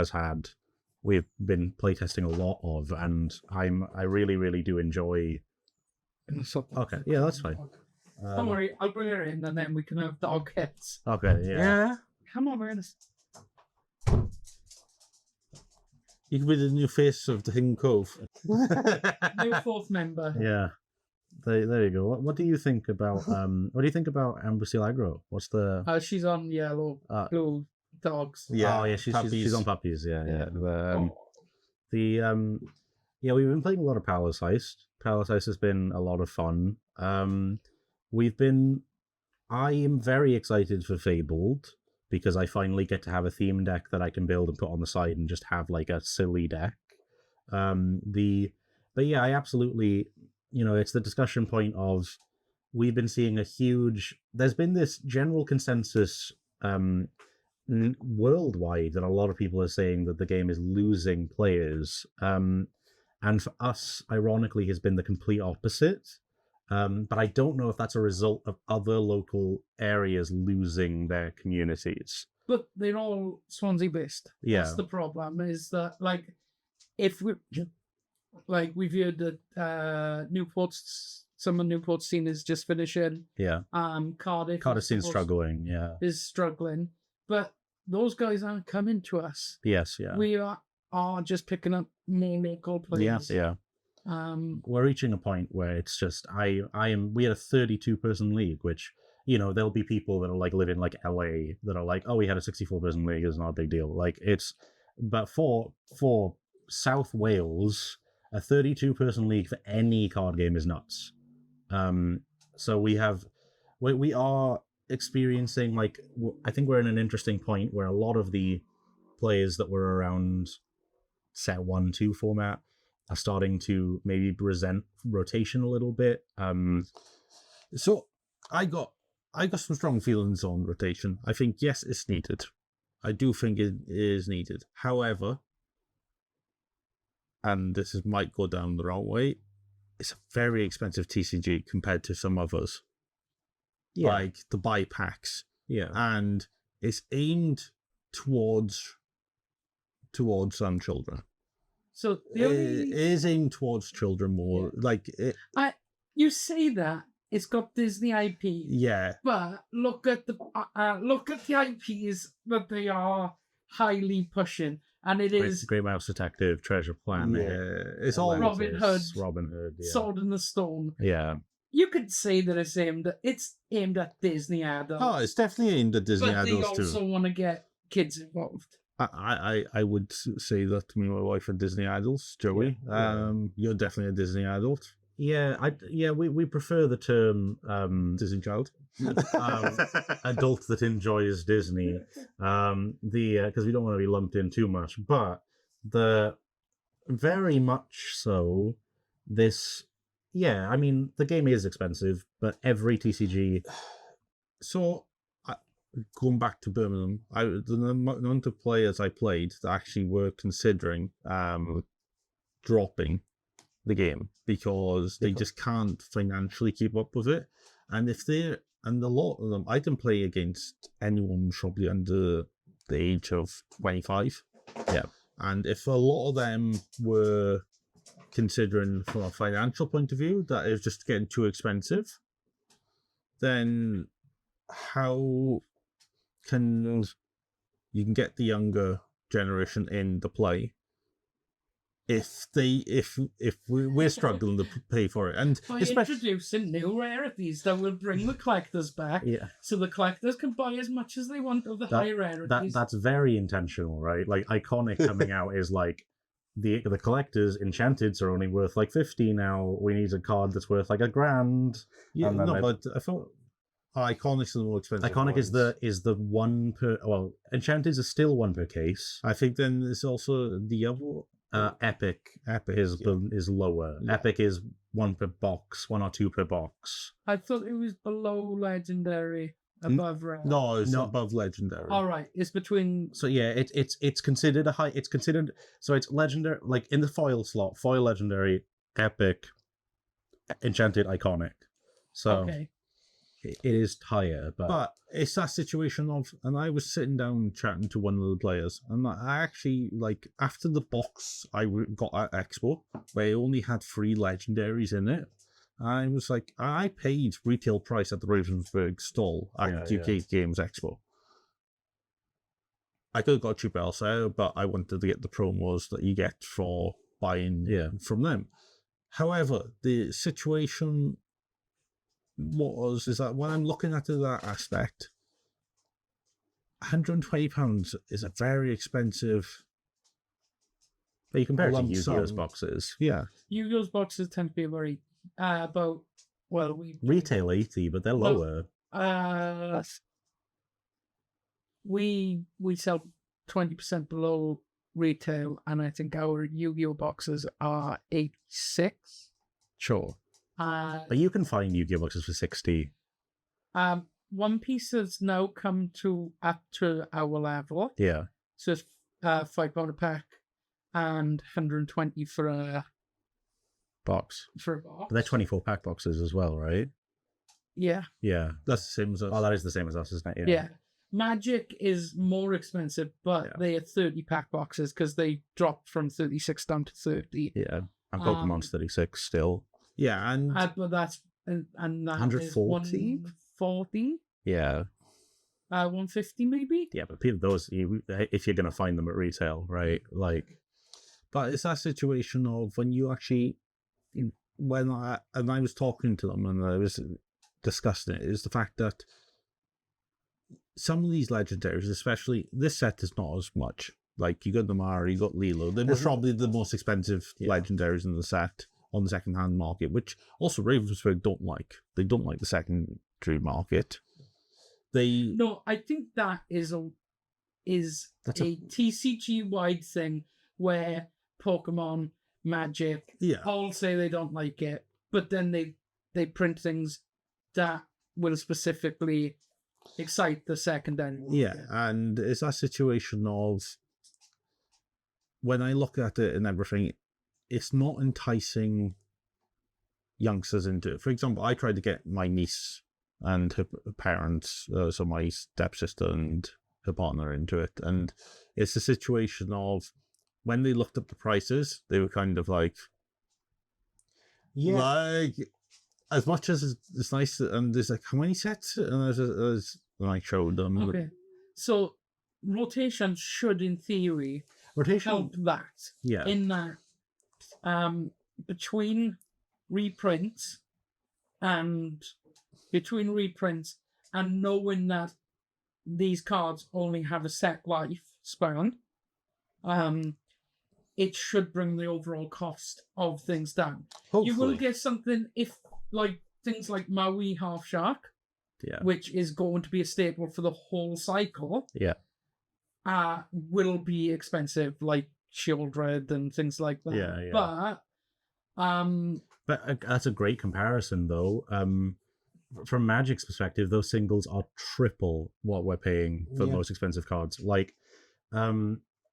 B: we've been playtesting a lot of, and I really, really do enjoy. Okay, yeah, that's fine.
A: Don't worry, I'll bring her in, and then we can have dog hits.
B: Okay, yeah.
A: Come on, we're in this.
C: You could be the new face of the Hidden Cove.
A: New 4th member.
B: Yeah. There you go. What do you think about Amber Seal Aggro? What's the?
A: She's on yellow, blue dogs.
B: Yeah. Oh yeah, she's on puppies. Yeah. We've been playing a lot of Palace Heist. Palace Heist has been a lot of fun. I am very excited for Fabled, because I finally get to have a theme deck that I can build and put on the side and just have like a silly deck. I absolutely, it's the discussion point of, we've been seeing there's been this general consensus worldwide that a lot of people are saying that the game is losing players. And for us, ironically, has been the complete opposite. But I don't know if that's a result of other local areas losing their communities.
A: But they're all Swansea based.
B: Yeah.
A: That's the problem. Is that if we've heard that some of Newport's scene is just finishing.
B: Yeah.
A: Cardiff
B: scene's struggling. Yeah.
A: Is struggling, but those guys aren't coming to us.
B: Yes. Yeah.
A: We are just picking up more local players.
B: Yes. Yeah. We're reaching a point where it's just we had a 32-person league, which, you know, there'll be people that are like live in like LA that are like, oh, we had a 64-person league, it's not a big deal. Like but for South Wales, a 32-person league for any card game is nuts. So we are experiencing, like, I think we're in an interesting point where a lot of the players that were around set 1-2 format are starting to maybe resent rotation a little bit.
C: So I got some strong feelings on rotation. I think, yes, it's needed. I do think it is needed. However, and might go down the wrong way, it's a very expensive TCG compared to some others.
B: Yeah.
C: Like the buy packs.
B: Yeah.
C: And it's aimed towards some children.
A: So
C: it is aimed towards children more. Yeah. Like
A: you say that it's got Disney IP.
C: Yeah.
A: But look at the IPs that they are highly pushing. And it is
B: Great Mouse Detective, Treasure Planet.
C: Yeah. It's all
A: Robin Hood.
B: Yeah.
A: Sword in the Stone.
B: Yeah.
A: You could say that it's aimed at Disney adults.
C: Oh, it's definitely aimed at Disney adults too.
A: But they also want to get kids involved.
C: I would say that to me and my wife are Disney adults, Joey.
B: Yeah.
C: You're definitely a Disney adult.
B: Yeah, we prefer the term
C: Disney child.
B: Adult that enjoys Disney. Because we don't want to be lumped in too much, but very much so this. Yeah, I mean, the game is expensive, but every TCG.
C: So, going back to Birmingham, the amount of players I played that actually were considering dropping the game because they just can't financially keep up with it. And a lot of them, I didn't play against anyone probably under the age of 25.
B: Yeah.
C: And if a lot of them were considering from a financial point of view that it's just getting too expensive, then how can you can get the younger generation in the play if we're struggling to pay for it? And
A: by introducing new rarities that will bring the collectors back, so the collectors can buy as much as they want of the high rarities.
B: That's very intentional, right? Like Iconic coming out is like the collectors Enchanteds are only worth like 50 now. We need a card that's worth like $1,000.
C: Yeah, but I thought Iconic's the more expensive.
B: Iconic is the one per. Well, Enchanteds are still one per case.
C: I think then there's also the other.
B: Epic is lower. Yeah. Epic is one or two per box.
A: I thought it was below legendary, above rare.
C: No, it's not above legendary.
A: All right, it's between.
B: So yeah, it's considered a high. It's considered it's legendary, like in the foil slot, foil legendary, epic, enchanted, iconic. So
A: okay.
B: It is higher, but
C: it's that situation of, and I was sitting down chatting to one of the players, and I actually, like, after the box I got at Expo, where it only had 3 legendaries in it, I was like, I paid retail price at the Ravensburg stall at UK Games Expo. I could have got cheaper elsewhere, but I wanted to get the promos that you get for buying from them. However, the situation is that when I'm looking at that aspect, £120 is a very expensive.
B: But you compare it to Yu-Gi-Oh's boxes.
C: Yeah.
A: Yu-Gi-Oh's boxes tend to be very
B: retail 80, but they're lower.
A: We sell 20% below retail, and I think our Yu-Gi-Oh boxes are 86.
B: Sure. But you can find Yu-Gi-Oh boxes for 60.
A: One Piece has now come up to our level.
B: Yeah.
A: So it's £5 a pack and 120 for
B: box.
A: for a box.
B: But they're 24-pack boxes as well, right?
A: Yeah.
B: Yeah.
C: That's the same as us.
B: Oh, that is the same as us, isn't it?
A: Yeah. Magic is more expensive, but
B: Yeah.
A: they are 30-pack boxes because they dropped from 36 down to 30.
B: Yeah. And Pokemon's 36 still.
C: Yeah, and
A: But that's and that
B: 140?
A: 140,
B: Yeah.
A: 150 maybe.
B: Yeah, but people, those, if you're going to find them at retail, right? Like,
C: but it's that situation of when you actually, when I was talking to them and I was discussing it, is the fact that some of these legendaries, especially this set, is not as much. Like you got Namara, you got Lilo. They were probably the most expensive legendaries in the set on the second-hand market, which also Ravensburg don't like. They don't like the secondary market.
A: No, I think that is a TCG wide thing where Pokemon, Magic, all say they don't like it, but then they print things that will specifically excite the secondary market.
C: Yeah, and it's that situation of when I look at it and everything, it's not enticing youngsters into it. For example, I tried to get my niece and her parents, so my stepsister and her partner, into it, and it's a situation of when they looked up the prices, they were kind of like, like, as much as it's nice, and there's like, how many sets? And I showed them.
A: Okay, so rotation should, in theory, help that.
B: Yeah.
A: In that, between reprints and knowing that these cards only have a set life span, it should bring the overall cost of things down.
C: Hopefully.
A: You will get something if, like, things like Maui Half Shark, which is going to be a staple for the whole cycle, will be expensive, like Shieldred and things like that.
B: Yeah.
A: But
B: that's a great comparison, though. From Magic's perspective, those singles are triple what we're paying for the most expensive cards. Like,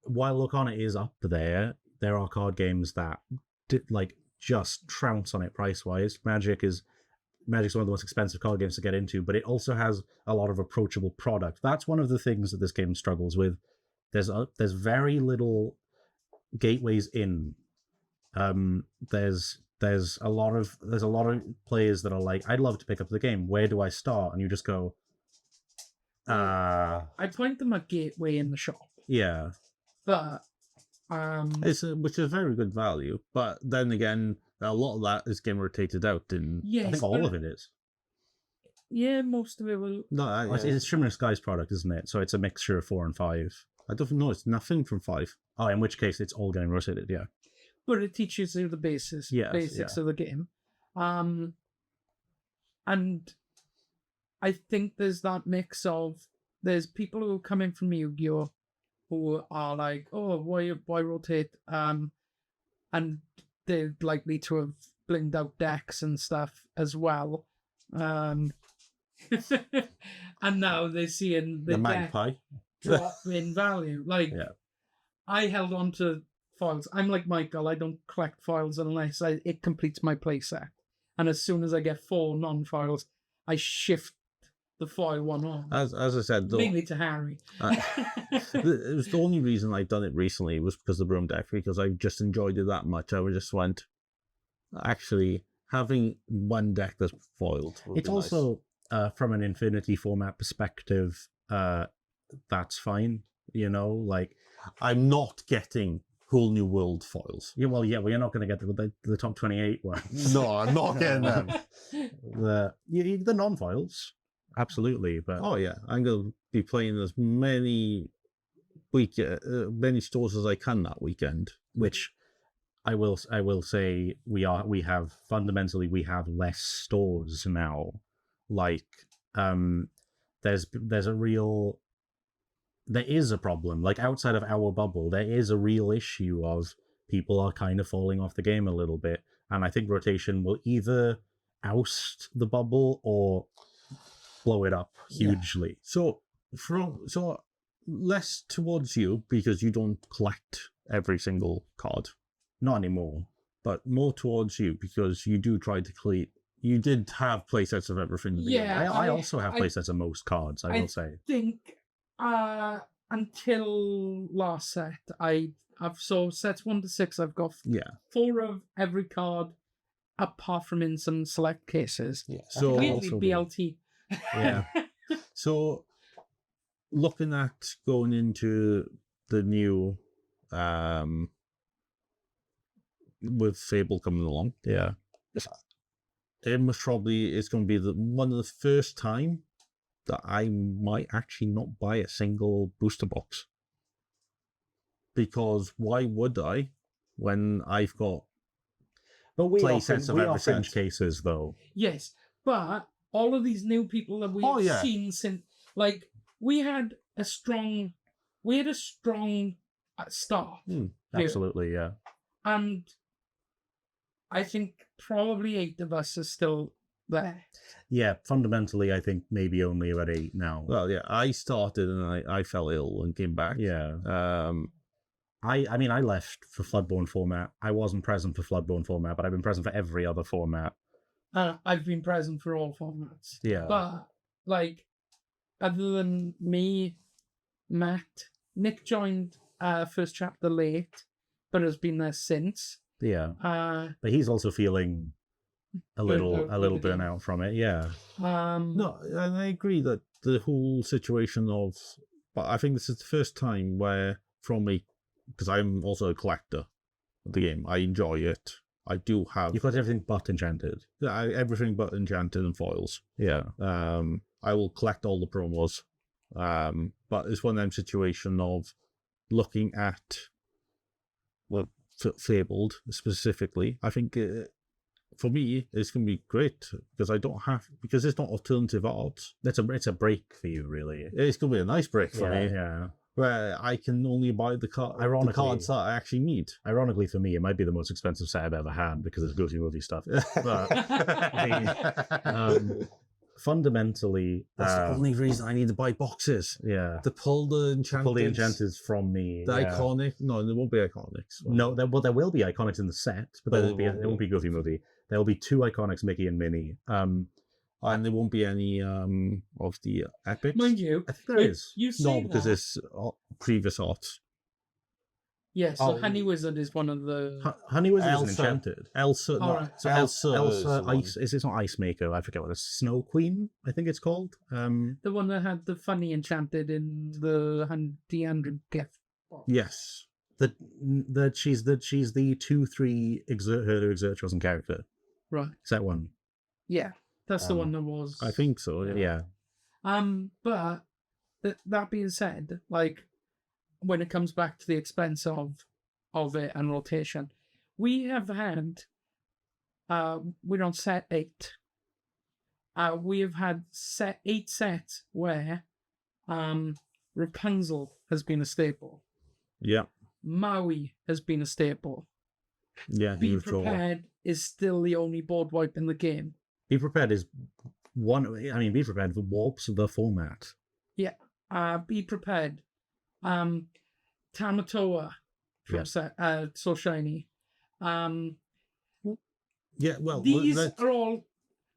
B: while Lorcana is up there are card games that just trounce on it price-wise. Magic's one of the most expensive card games to get into, but it also has a lot of approachable product. That's one of the things that this game struggles with. There's very little gateways in. There's a lot of players that are like, I'd love to pick up the game. Where do I start? And you just go,
A: I point them a gateway in the shop.
B: Yeah.
A: But
C: which is very good value. But then again, a lot of that is getting rotated out.
B: I think all of it is.
A: Yeah, most of it will.
C: No,
B: it's Shimmering Skies product, isn't it? So it's a mixture of 4 and 5.
C: I don't know. It's nothing from 5.
B: Oh, in which case it's all getting rotated. Yeah.
A: But it teaches you the basics of the game. And I think there's that mix of, there's people who come in from Yu-Gi-Oh! Who are like, oh, why rotate? And they're likely to have blinged out decks and stuff as well. And now they're seeing the
C: Magpie
A: drop in value. I held on to foils. I'm like Michael, I don't collect foils unless it completes my playset. And as soon as I get 4 non-foils, I shift the foil one on.
C: As I said, though,
A: mainly to Harry.
C: It was the only reason I'd done it recently was because of the Broom deck, because I just enjoyed it that much. I just went, actually, having one deck that's foiled.
B: It's also, from an Infinity format perspective, that's fine. You know, like,
C: I'm not getting Whole New World foils.
B: Yeah, well, you're not going to get the top 28 ones.
C: No, I'm not getting them.
B: The non-foils, absolutely. But
C: oh yeah, I'm going to be playing as many stores as I can that weekend.
B: Which I will say we have less stores now. Like, there is a problem. Like, outside of our bubble, there is a real issue of people are kind of falling off the game a little bit. And I think rotation will either oust the bubble or blow it up hugely.
C: Yeah. So less towards you, because you don't collect every single card.
B: Not anymore.
C: but more towards you because you do try to clean. You did have playsets of everything. in the beginning.
A: Yeah.
B: I also have playsets of most cards, I will say.
A: think until last set, I've so sets 1 to 6. I've got
C: Yeah.
A: 4 of every card, apart from in some select cases.
C: Yeah.
B: So-
C: So
A: Weirdly,
B: also do.
A: BLT.
C: Yeah. So looking at going into the new with Fable coming along,
B: Yeah.
C: it most probably is going to be one of the first time that I might actually not buy a single booster box. Because why would I when I've got
B: But we
C: play
B: often,
C: sets of
B: we
C: every
B: often
C: set?
B: cases, though.
A: Yes, but all of these new people that we've
C: Oh, yeah.
A: seen since, like, we had a strong start, here.
B: Absolutely, yeah.
A: And I think probably 8 of us are still there.
B: Yeah, fundamentally, I think maybe only about 8 now.
C: Well, yeah, I started and I fell ill and came back.
B: Yeah.
C: I
B: I mean, I left for Floodborne format. I wasn't present for Floodborne format, but I've been present for every other format.
A: I've been present for all formats.
B: Yeah.
A: But, like, other than me, Matt, Nick joined first chapter late, but has been there since.
B: Yeah.
A: Uh,
B: But he's also feeling a little
A: Burnt out with the game.
B: burnout from it. Yeah.
C: No, and I agree that the whole situation of, but I think this is the first time where, from me, because I'm also a collector of the game, I enjoy it. I do have
B: You've got everything but Enchanted.
C: everything but Enchanted and foils.
B: Yeah.
C: I will collect all the promos. But it's one of them situation of looking at, well, Fabled specifically. I think for me, it's going to be great because I don't have, because it's not alternative art.
B: It's a break for you, really.
C: It's going to be a nice break for me,
B: Yeah.
C: where I can only buy the cards that I actually need.
B: Ironically, for me, it might be the most expensive set I've ever had because it's Goofy Movie stuff. But fundamentally,
C: That's the only reason I need to buy boxes.
B: yeah,
C: To pull the Enchanted.
B: pull the Enchanters from me.
C: The
B: yeah.
C: iconic. No, there won't be iconics.
B: No, there will be iconics in the set, but there won't be Goofy Movie. There will be 2 iconics, Mickey and Minnie.
C: And there won't be any of the epics.
A: mind you,
B: I think there is.
A: You say
C: No, because
A: that.
C: it's previous art.
A: Yeah, so
B: Oh.
A: Honey Wizard is one of the...
B: Honey Wizard is
C: Elsa.
B: Enchanted.
C: Elsa.
A: All right.
C: So Elsa.
B: Elsa
C: is the
B: Ice. It's not Ice Maker. I forget what it's. Snow Queen, I think it's called.
A: The one that had the funny enchanted in the 100 gift box.
C: Yes.
B: She's the 2/3 exert her to exert chosen character.
A: Right.
B: Is that one?
A: Yeah, that's the one that was...
C: I think so. Yeah.
A: But that being said, like, when it comes back to the expense of it and rotation, we have had, we're on set 8. We have had 8 sets where Rapunzel has been a staple.
C: Yeah.
A: Maui has been a staple.
C: Yeah.
A: Be
C: you've drawn.
A: Prepared is still the only board wipe in the game.
B: Be Prepared is one. I mean, Be Prepared warps the format.
A: Yeah. Be Prepared. Tamatoa from So Shiny.
C: Yeah. Well,
A: These are all,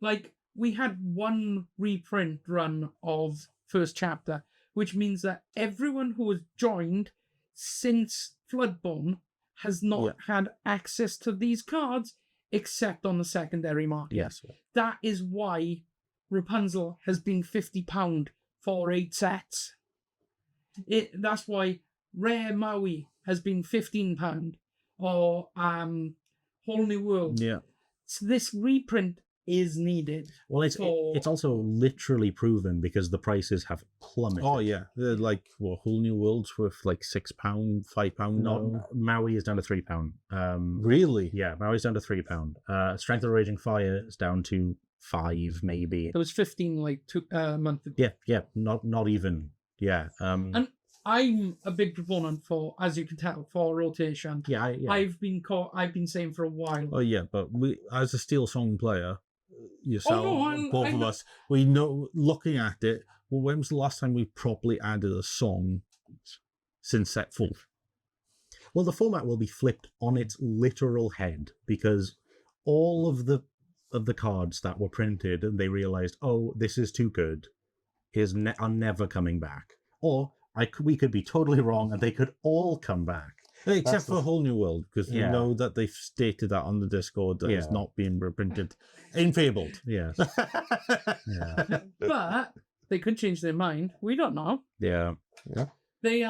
A: like, we had one reprint run of first chapter, which means that everyone who has joined since Floodborne has not had access to these cards except on the secondary market.
B: Yes.
A: That is why Rapunzel has been £50 for 8 sets. That's why Rare Maui has been £15 or Whole New World.
C: Yeah.
A: So this reprint is needed.
B: Well, it's also literally proven because the prices have plummeted.
C: Oh yeah. They're like Whole New Worlds worth like £6, £5.
B: No, Maui is down to £3.
C: Really?
B: Yeah, Maui's down to £3. Strength of the Raging Fire is down to 5, maybe.
A: It was 15 like a month ago.
B: Yeah, not even. Yeah.
A: And I'm a big proponent for, as you can tell, for rotation.
B: Yeah.
A: I've been saying for a while.
C: Oh yeah, but we, as a Steel Song player, yourself, both of us, we know. Looking at it, well, when was the last time we properly added a song since set 4?
B: Well, the format will be flipped on its literal head because all of the cards that were printed and they realized, oh, this is too good, are never coming back. Or we could be totally wrong and they could all come back.
C: Except for Whole New World, because we
B: Yeah.
C: know that they've stated that on the Discord that it's
B: Yeah.
C: not being reprinted. Infabled.
B: Yes. Yeah.
A: But they could change their mind. We don't know.
B: Yeah.
A: They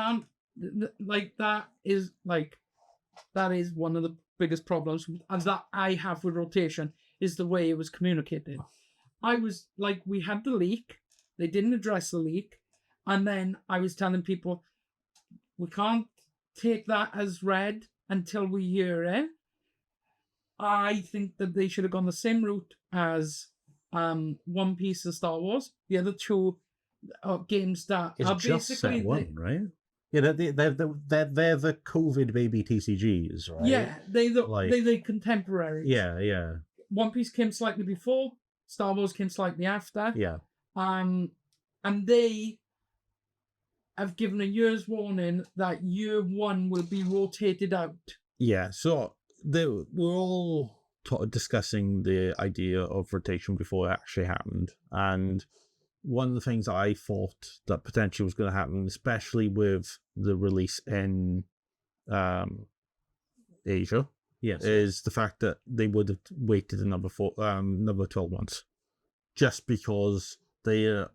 A: that is one of the biggest problems and that I have with rotation is the way it was communicated. I was like, we had the leak, they didn't address the leak, and then I was telling people we can't take that as read until we hear it. I think that they should have gone the same route as One Piece and Star Wars. The other two games that
B: It's
A: are
B: just
A: basically
B: set one, right? Yeah, they're the COVID baby TCGs, right?
A: Yeah, they're contemporary.
B: Yeah.
A: One Piece came slightly before, Star Wars came slightly after.
B: Yeah.
A: And they have given a year's warning that year one will be rotated out.
C: Yeah, so we're all discussing the idea of rotation before it actually happened. And one of the things I thought that potentially was going to happen, especially with the release in Asia,
B: Yes.
C: is the fact that they would have waited another 12 months. Just because I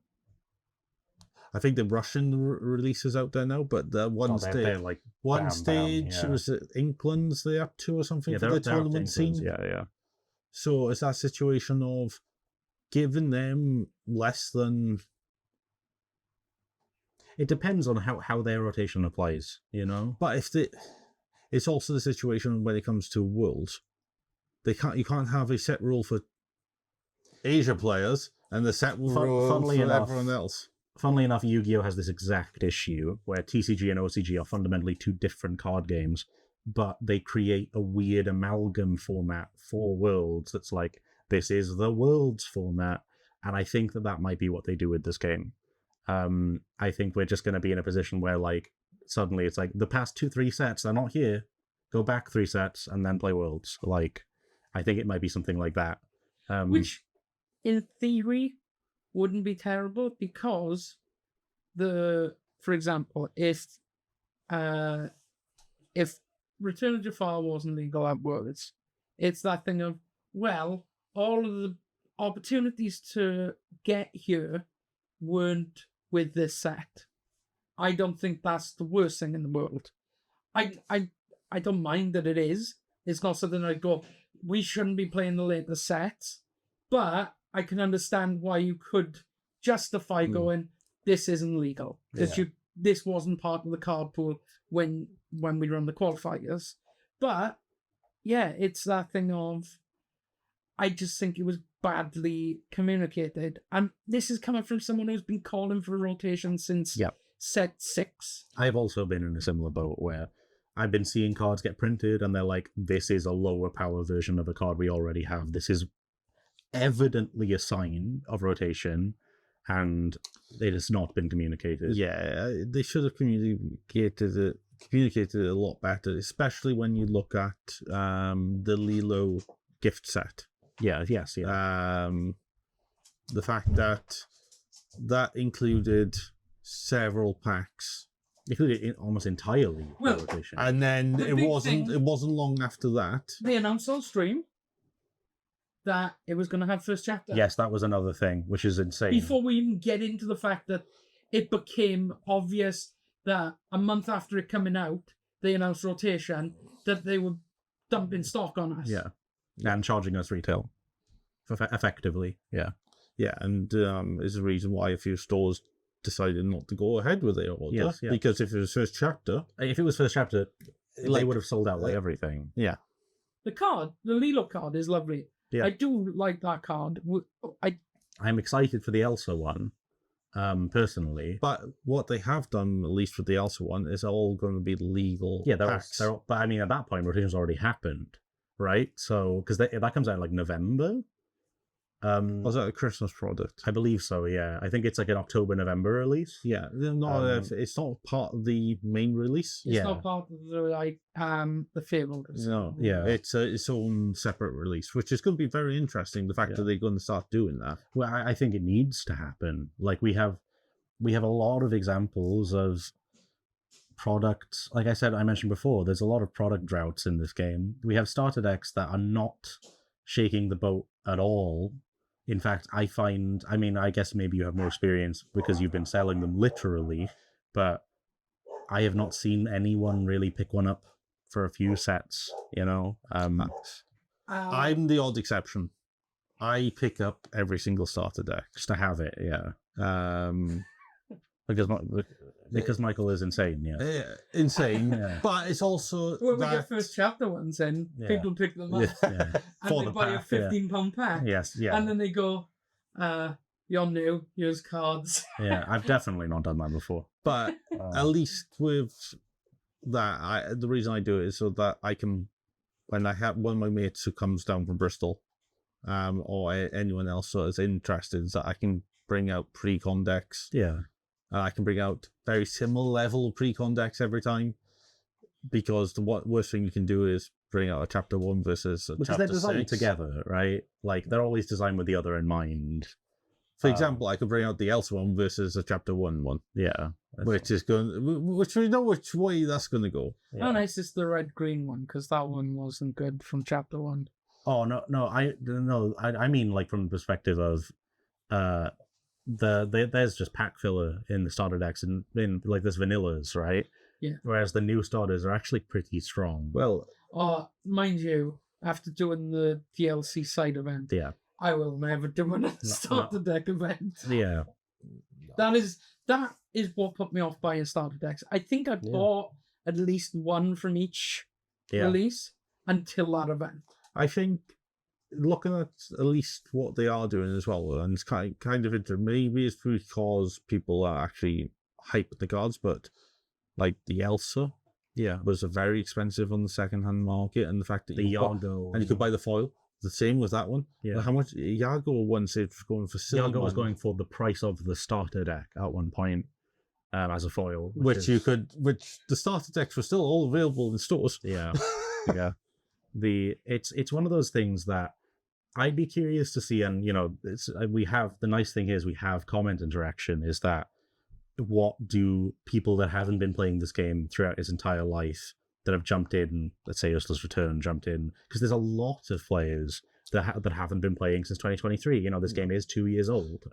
C: think the Russian releases out there now, but the one
B: they're like
C: one
B: bam,
C: stage
B: yeah.
C: was it Inklands they're up to or something for the tournament scene.
B: Yeah.
C: So it's that situation of giving them less than.
B: It depends on how their rotation applies, you know.
C: But it's also the situation when it comes to Worlds. You can't have a set rule for Asia players and the set rule for everyone else.
B: Funnily enough, Yu-Gi-Oh! Has this exact issue where TCG and OCG are fundamentally two different card games, but they create a weird amalgam format for Worlds that's like, this is the Worlds format, and I think that might be what they do with this game. I think we're just going to be in a position where, like, suddenly it's like, the past 2-3 sets, they're not here, go back 3 sets, and then play Worlds. Like, I think it might be something like that.
A: Which, in theory, wouldn't be terrible because for example, if Return of Jafar wasn't legal at Worlds, it's that thing of, well, all of the opportunities to get here weren't with this set. I don't think that's the worst thing in the world. I don't mind that it is. It's not something I go, we shouldn't be playing the later sets, but I can understand why you could justify going, this isn't legal. This wasn't part of the card pool when we run the qualifiers. But yeah, it's that thing of, I just think it was badly communicated. And this is coming from someone who's been calling for rotation since set 6.
B: I've also been in a similar boat where I've been seeing cards get printed and they're like, this is a lower power version of a card we already have. This is evidently a sign of rotation, and it has not been communicated.
C: Yeah, they should have communicated it a lot better, especially when you look at the Lilo gift set.
B: Yeah.
C: The fact that included several packs.
B: Included almost entirely rotation.
C: And then it wasn't long after that.
A: They announced on stream that it was going to have first chapter.
B: Yes, that was another thing, which is insane.
A: Before we even get into the fact that it became obvious that a month after it coming out, they announced rotation, that they were dumping stock on us.
B: Yeah. And charging us retail. Effectively. Yeah.
C: Yeah, and is the reason why a few stores decided not to go ahead with their order.
B: Yes, yeah.
C: Because if it was first chapter...
B: they would have sold out like everything.
C: Yeah.
A: The Lilo card is lovely.
B: Yeah.
A: I do like that card.
B: I'm excited for the Elsa one, personally.
C: But what they have done, at least for the Elsa one, is all going to be legal packs.
B: But I mean, at that point, rotation's already happened, right? So, because that comes out in like November.
C: Was that a Christmas product?
B: I believe so. Yeah, I think it's like an October-November release.
C: Yeah, it's not part of the main release.
A: It's not part of the Fable.
C: No,
B: Yeah.
C: it's its own separate release, which is going to be very interesting. The fact that they're going to start doing that.
B: Well, I think it needs to happen. Like we have a lot of examples of products. Like I mentioned before, there's a lot of product droughts in this game. We have starter decks that are not shaking the boat at all. In fact, I guess maybe you have more experience because you've been selling them literally, but I have not seen anyone really pick one up for a few sets, you know?
C: I'm the odd exception. I pick up every single starter deck.
B: Just to have it, yeah. Because Michael is insane, yeah.
C: Insane.
B: Yeah.
C: But it's also
A: when we get first chapter ones in, people pick them up
B: Yeah.
A: and
B: For
A: they
B: the
A: buy
B: pack,
A: a £15 pack.
B: Yes, yeah.
A: And then they go, you're new, here's cards.
B: Yeah, I've definitely not done that before.
C: But at least with that, the reason I do it is so that I can, when I have one of my mates who comes down from Bristol, or anyone else that is interested, is that I can bring out pre-con decks.
B: Yeah.
C: I can bring out very similar level of pre-con decks every time, because the worst thing you can do is bring out a chapter 1 versus a
B: Because
C: chapter
B: they're designed
C: 6.
B: together, right? Like, they're always designed with the other in mind.
C: For example, I could bring out the Elsa one versus a chapter 1 one.
B: Yeah.
C: Which we know which way that's going to go.
B: Yeah.
A: How nice is the red-green one? Because that one wasn't good from chapter 1.
B: Oh, no, I mean, like, from the perspective of, there's just pack filler in the starter decks and in like there's vanillas, right?
A: Yeah.
B: Whereas the new starters are actually pretty strong.
C: Well,
A: mind you, after doing the DLC side event,
B: yeah,
A: I will never do another starter deck event.
B: Yeah.
A: That is what put me off buying starter decks. I think I bought at least one from each release until that event.
C: I think looking at least what they are doing as well, and it's kind of maybe it's because people are actually hyping the cards, but like the Elsa, was very expensive on the second-hand market, and the fact that
B: the Iago
C: and you could buy the foil. The same with that one.
B: Yeah.
C: Like how much Iago once it was going for silver?
B: Iago was going for the price of the starter deck at one point, as a foil,
C: which the starter decks were still all available in stores.
B: Yeah, yeah. It's one of those things that I'd be curious to see, and you know, we have the nice thing is we have comment interaction. Is that what do people that haven't been playing this game throughout his entire life that have jumped in, let's say Ursula's Return, jumped in, because there's a lot of players that haven't been playing since 2023. You know, this game is 2 years old.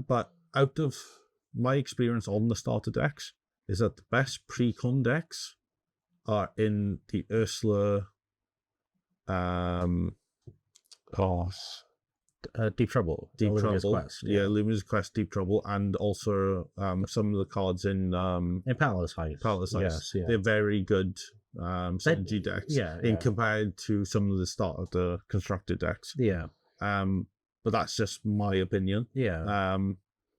C: But out of my experience on the starter decks, is that the best pre-con decks are in the Ursula.
B: Deep Trouble.
C: Lumina's
B: Quest.
C: Yeah, Lumina's Quest, Deep Trouble, and also some of the cards in
B: Palace Heist.
C: Palace Heist.
B: Yes, yeah.
C: They're very good synergy decks.
B: Yeah,
C: compared to some of the start of the constructed decks.
B: Yeah.
C: But that's just my opinion.
B: Yeah.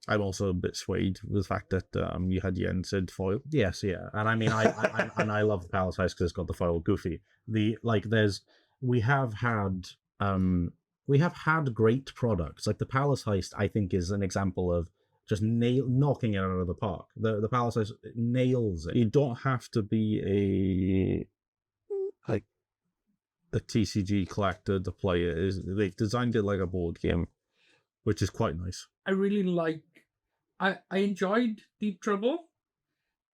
C: I'm also a bit swayed with the fact that you had Yensid foil.
B: Yes, yeah, and I mean, I love the Palace Heist because it's got the foil Goofy. We have had great products. Like the Palace Heist, I think, is an example of just knocking it out of the park. The Palace Heist nails it.
C: You don't have to be a TCG collector to play it. They've designed it like a board game, which is quite nice.
A: I really like. I enjoyed Deep Trouble,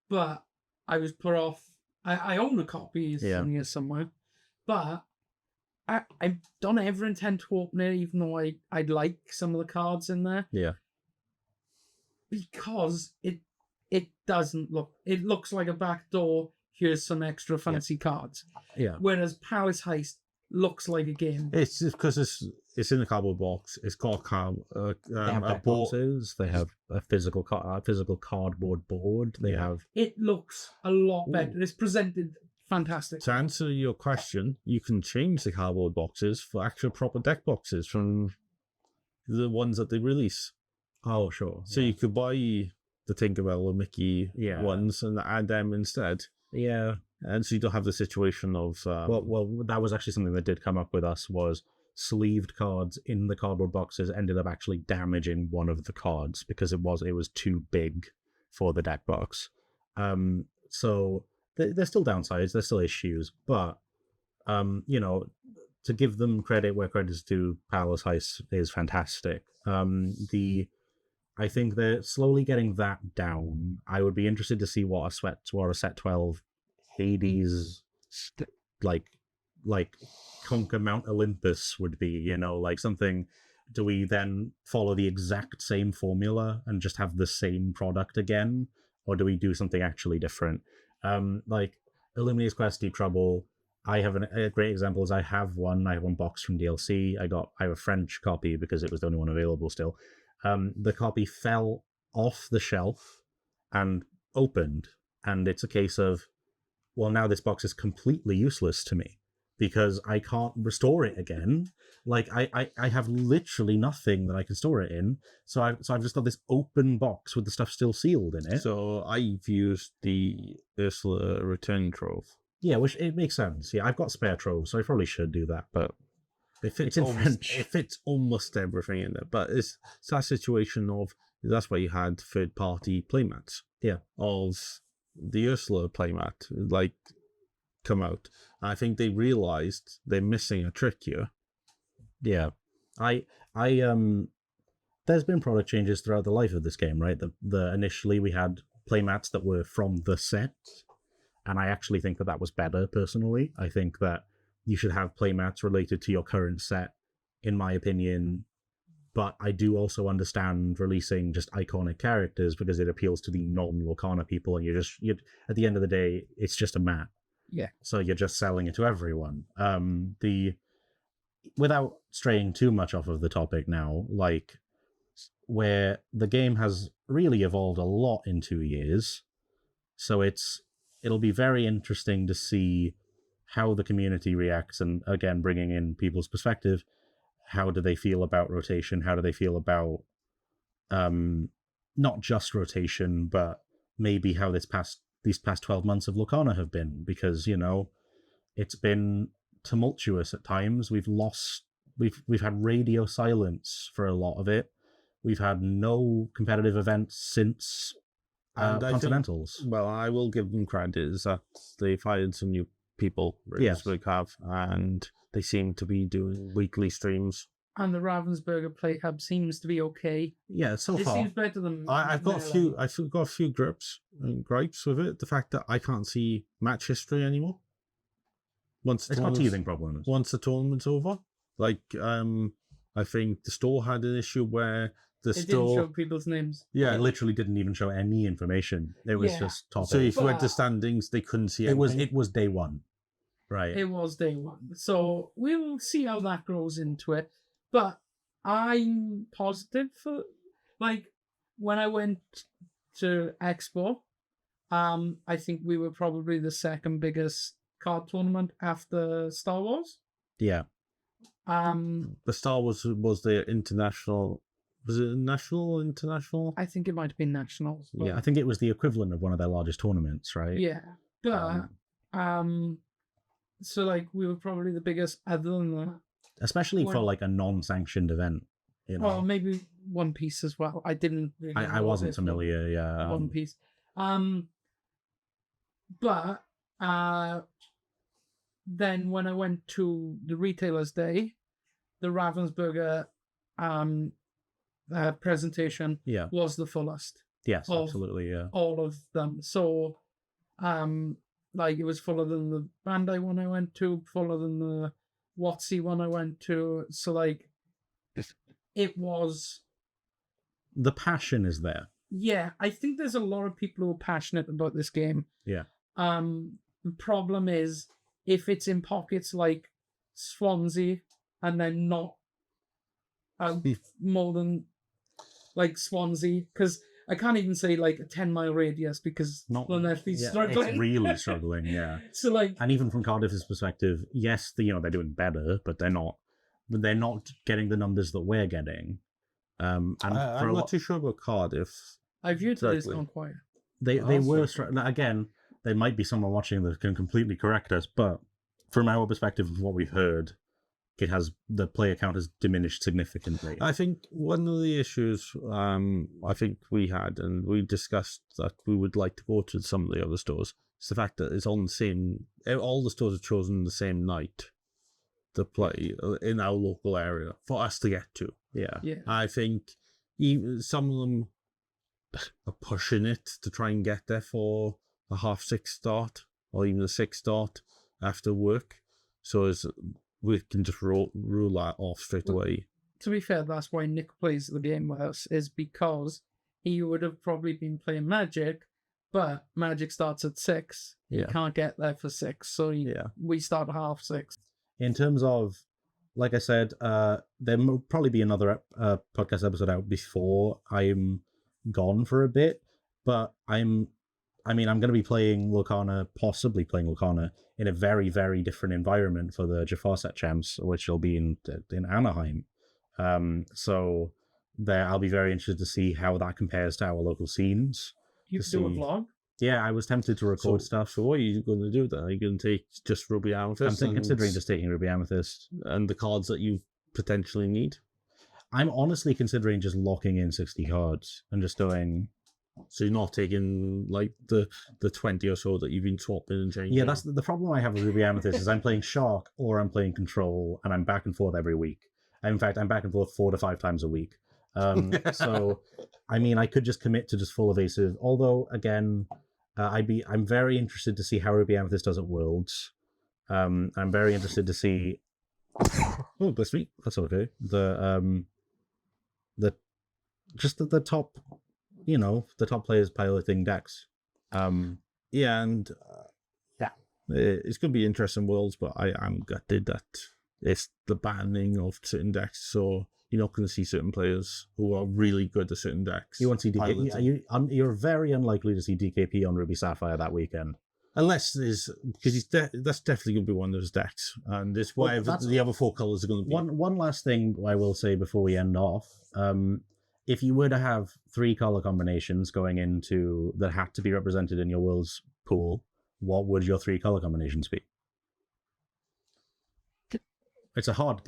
A: but I was put off. I own a copy in here somewhere, but I don't ever intend to open it, even though I'd like some of the cards in there.
C: Yeah.
A: Because it doesn't look. It looks like a back door. Here's some extra fancy cards.
B: Yeah.
A: Whereas Palace Heist looks like a game.
C: It's just because it's in the cardboard box. It's got
B: they have deck boxes. They have a physical cardboard board. They have.
A: It looks a lot better. It's presented fantastic.
C: To answer your question, you can change the cardboard boxes for actual proper deck boxes from the ones that they release.
B: Oh, sure.
C: So you could buy the Tinkerbell or Mickey ones and add them instead.
B: Yeah.
C: And so you don't have the situation of...
B: Well, that was actually something that did come up with us was sleeved cards in the cardboard boxes ended up actually damaging one of the cards because it was too big for the deck box. So there's still downsides, there's still issues, but you know, to give them credit where credit's due, Powerless Heist is fantastic. I think they're slowly getting that down. I would be interested to see what a set 12 Hades like Conquer Mount Olympus would be, you know, like something. Do we then follow the exact same formula and just have the same product again, or do we do something actually different? Like Illumina's Quest, Deep Trouble, I have a great example is I have one box from DLC. I have a French copy because it was the only one available still. The copy fell off the shelf and opened, and it's a case of, well, now this box is completely useless to me because I can't restore it again. Like I have literally nothing that I can store it in, so I've just got this open box with the stuff still sealed in it.
C: So I've used the Ursula Return Trove.
B: Yeah, which it makes sense. Yeah, I've got spare troves, so I probably should do that, but it's in French.
C: It fits almost everything in there, but it's that situation of, that's why you had third-party playmats.
B: Yeah.
C: Of the Ursula playmat, like, come out. I think they realized they're missing a trick here.
B: Yeah. There's been product changes throughout the life of this game, right? The initially we had playmats that were from the set, and I actually think that was better, personally. I think that you should have playmats related to your current set, in my opinion, but I do also understand releasing just iconic characters because it appeals to the non-Lorcana people, and you're at the end of the day, it's just a mat.
A: Yeah.
B: So you're just selling it to everyone. Without straying too much off of the topic now, like, where the game has really evolved a lot in 2 years, so it'll be very interesting to see how the community reacts, and again, bringing in people's perspective. How do they feel about rotation? How do they feel about not just rotation, but maybe how these past 12 months of Lorcana have been? Because, you know, it's been tumultuous at times. We've had radio silence for a lot of it. We've had no competitive events since Continentals.
C: I will give them credit, is that they've hired some new people, and they seem to be doing weekly streams.
A: And the Ravensburger Play Hub seems to be okay.
B: Yeah, so
A: it
B: far.
A: It seems better than...
C: I've got a few gripes with it. The fact that I can't see match history anymore.
B: It's got teething problems.
C: Once the tournament's over. Like, I think the store had an issue where it
A: didn't show people's names.
B: Yeah, it literally didn't even show any information. It was just top.
C: So if you went to standings, they couldn't see anything.
B: It was day one. Right.
A: It was day one. So we'll see how that grows into it. But I'm positive for, like, when I went to Expo, I think we were probably the second biggest card tournament after Star Wars.
B: Yeah.
C: The Star Wars was the international. Was it national or international?
A: I think it might have been nationals.
B: Yeah, I think it was the equivalent of one of their largest tournaments, right?
A: Yeah. But so, like, we were probably the biggest other than that.
B: Especially for, like, a non-sanctioned event, you know.
A: Well, maybe One Piece as well. I didn't really
B: I wasn't familiar, yeah.
A: One Piece. But then when I went to the Retailers' Day, the Ravensburger presentation was the fullest.
B: Yes, absolutely, yeah.
A: All of them. So, like, it was fuller than the Bandai one I went to, fuller than the WotC one I went to. So, like, it was...
B: The passion is there.
A: Yeah, I think there's a lot of people who are passionate about this game.
B: Yeah.
A: The problem is, if it's in pockets like Swansea, and then not more than, like, Swansea, because I can't even say, like, a 10-mile radius, because Llanelli's struggling.
B: It's really struggling, yeah.
A: So, like...
B: And even from Cardiff's perspective, yes, they're doing better, but they're not getting the numbers that we're getting. And
C: I'm not too sure about Cardiff.
A: I viewed it as gone quiet.
B: They were... Again, there might be someone watching that can completely correct us, but from our perspective of what we've heard, the player count has diminished significantly.
C: I think one of the issues I think we had, and we discussed that we would like to go to some of the other stores, is the fact that it's on the same. All the stores are chosen the same night to play in our local area for us to get to.
B: Yeah.
C: I think some of them are pushing it to try and get there for a 6:30 start or even a 6 start after work, so we can just rule that off straight away.
A: To be fair, that's why Nick plays the game with us, is because he would have probably been playing Magic, but Magic starts at 6.
B: Yeah.
A: He can't get there for 6, so we start at 6:30.
B: In terms of, like I said, there will probably be another podcast episode out before I'm gone for a bit, but I'm going to be playing Lorcana, possibly playing Lorcana in a very, very different environment for the Jafar Set Champs, which will be in Anaheim. So there, I'll be very interested to see how that compares to our local scenes.
A: You could do a vlog?
B: Yeah, I was tempted to record stuff.
C: So what are you going to do then? Are you going to take just Ruby Amethyst?
B: I'm considering just taking Ruby Amethyst.
C: And the cards that you potentially need?
B: I'm honestly considering just locking in 60 cards and just doing...
C: So you're not taking like the 20 or so that you've been swapping and changing?
B: Yeah, that's the problem I have with Ruby Amethyst is I'm playing Shark or I'm playing Control, and I'm back and forth every week. In fact, I'm back and forth 4 to 5 times a week. So, I mean, I could just commit to just full evasive. Although, again, I'm very interested to see how Ruby Amethyst does at Worlds. I'm very interested to see. Oh, bless me. That's okay. The top, the top players piloting decks.
C: Yeah, and it's going to be interesting Worlds, but I'm gutted that it's the banning of certain decks, so you're not going to see certain players who are really good at certain decks.
B: You won't see DKP. You're very unlikely to see DKP on Ruby Sapphire that weekend.
C: Unless there's, because that's definitely going to be one of those decks, and it's whatever the other 4 colours are going to be.
B: One last thing I will say before we end off. If you were to have 3 color combinations going into that had to be represented in your Worlds pool, what would your 3 color combinations be? It's a hard.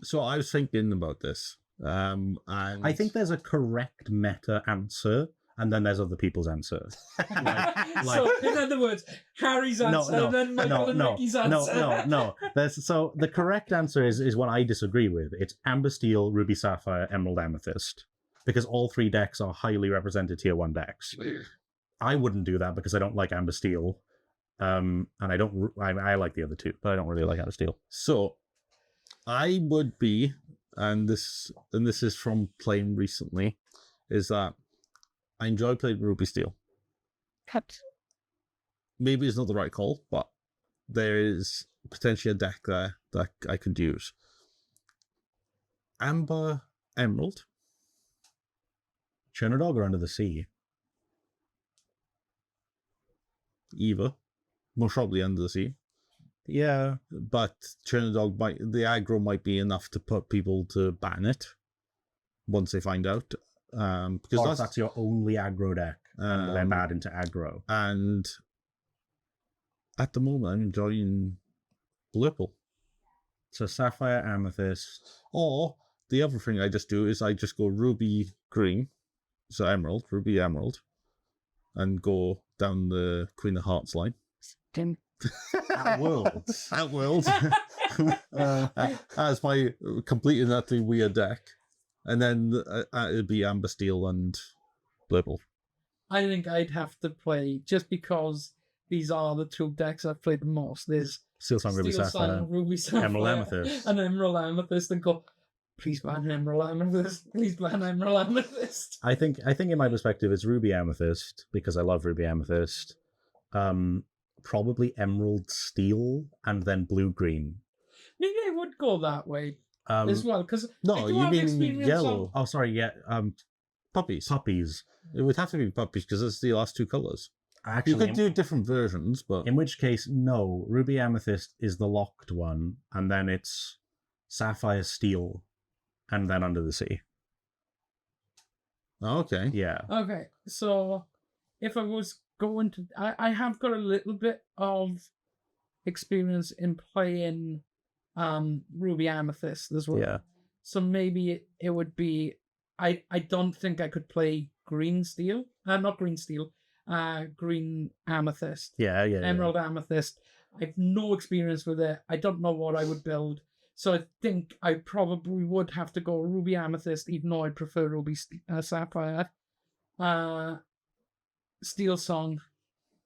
C: So I was thinking about this, and
B: I think there's a correct meta answer, and then there's other people's answer.
A: So, in other words, Harry's answer, and then Michael and Ricky's answer.
B: No. So the correct answer is one I disagree with. It's Amber Steel, Ruby Sapphire, Emerald Amethyst, because all 3 decks are highly represented tier 1 decks. I wouldn't do that because I don't like Amber Steel, and I like the other 2, but I don't really like Amber Steel.
C: So I would be, and this is from playing recently, is that I enjoy playing Ruby Steel.
A: Cut.
C: Maybe it's not the right call, but there is potentially a deck there that I could use. Amber Emerald.
B: Chernodog or Under the Sea?
C: Either. Most probably Under the Sea.
B: Yeah,
C: but Chernodog the aggro might be enough to put people to ban it once they find out. Because
B: that's your only aggro deck, and they're bad into aggro.
C: And at the moment, I'm enjoying Blurple.
B: So Sapphire, Amethyst.
C: Or the other thing I just do is I just go Ruby Green, so Emerald, Ruby Emerald, and go down the Queen of Hearts line.
B: At Worlds.
C: At Worlds. As my complete and utterly weird deck. And then it'd be Amber Steel and Blurple.
A: I think I'd have to play, just because these are the 2 decks I've played the most. There's
B: Steel Sun, Ruby Sapphire,
A: Ruby Sapphire,
B: Emerald Amethyst.
A: And Emerald Amethyst, and go, please ban Emerald Amethyst. Please ban Emerald Amethyst.
B: I think in my perspective, it's Ruby Amethyst, because I love Ruby Amethyst. Probably Emerald Steel, and then Blue Green.
A: Maybe I would go that way. As well, because
C: no, you mean yellow?
B: Oh, sorry, yeah.
C: Puppies.
B: It
C: would have to be puppies because it's the last 2 colors.
B: Actually,
C: you could do different versions, but
B: in which case, no. Ruby Amethyst is the locked one, and then it's Sapphire Steel, and then Under the Sea.
C: Okay.
B: Yeah.
A: Okay, so if I was going to, I have got a little bit of experience in playing Ruby Amethyst as well.
B: Yeah.
A: So maybe it would be. I don't think I could play Green Steel. Not Green Steel. Green Amethyst.
B: Yeah.
A: Emerald Amethyst. I have no experience with it. I don't know what I would build. So I think I probably would have to go Ruby Amethyst, even though I prefer Ruby Sapphire. Steel Song,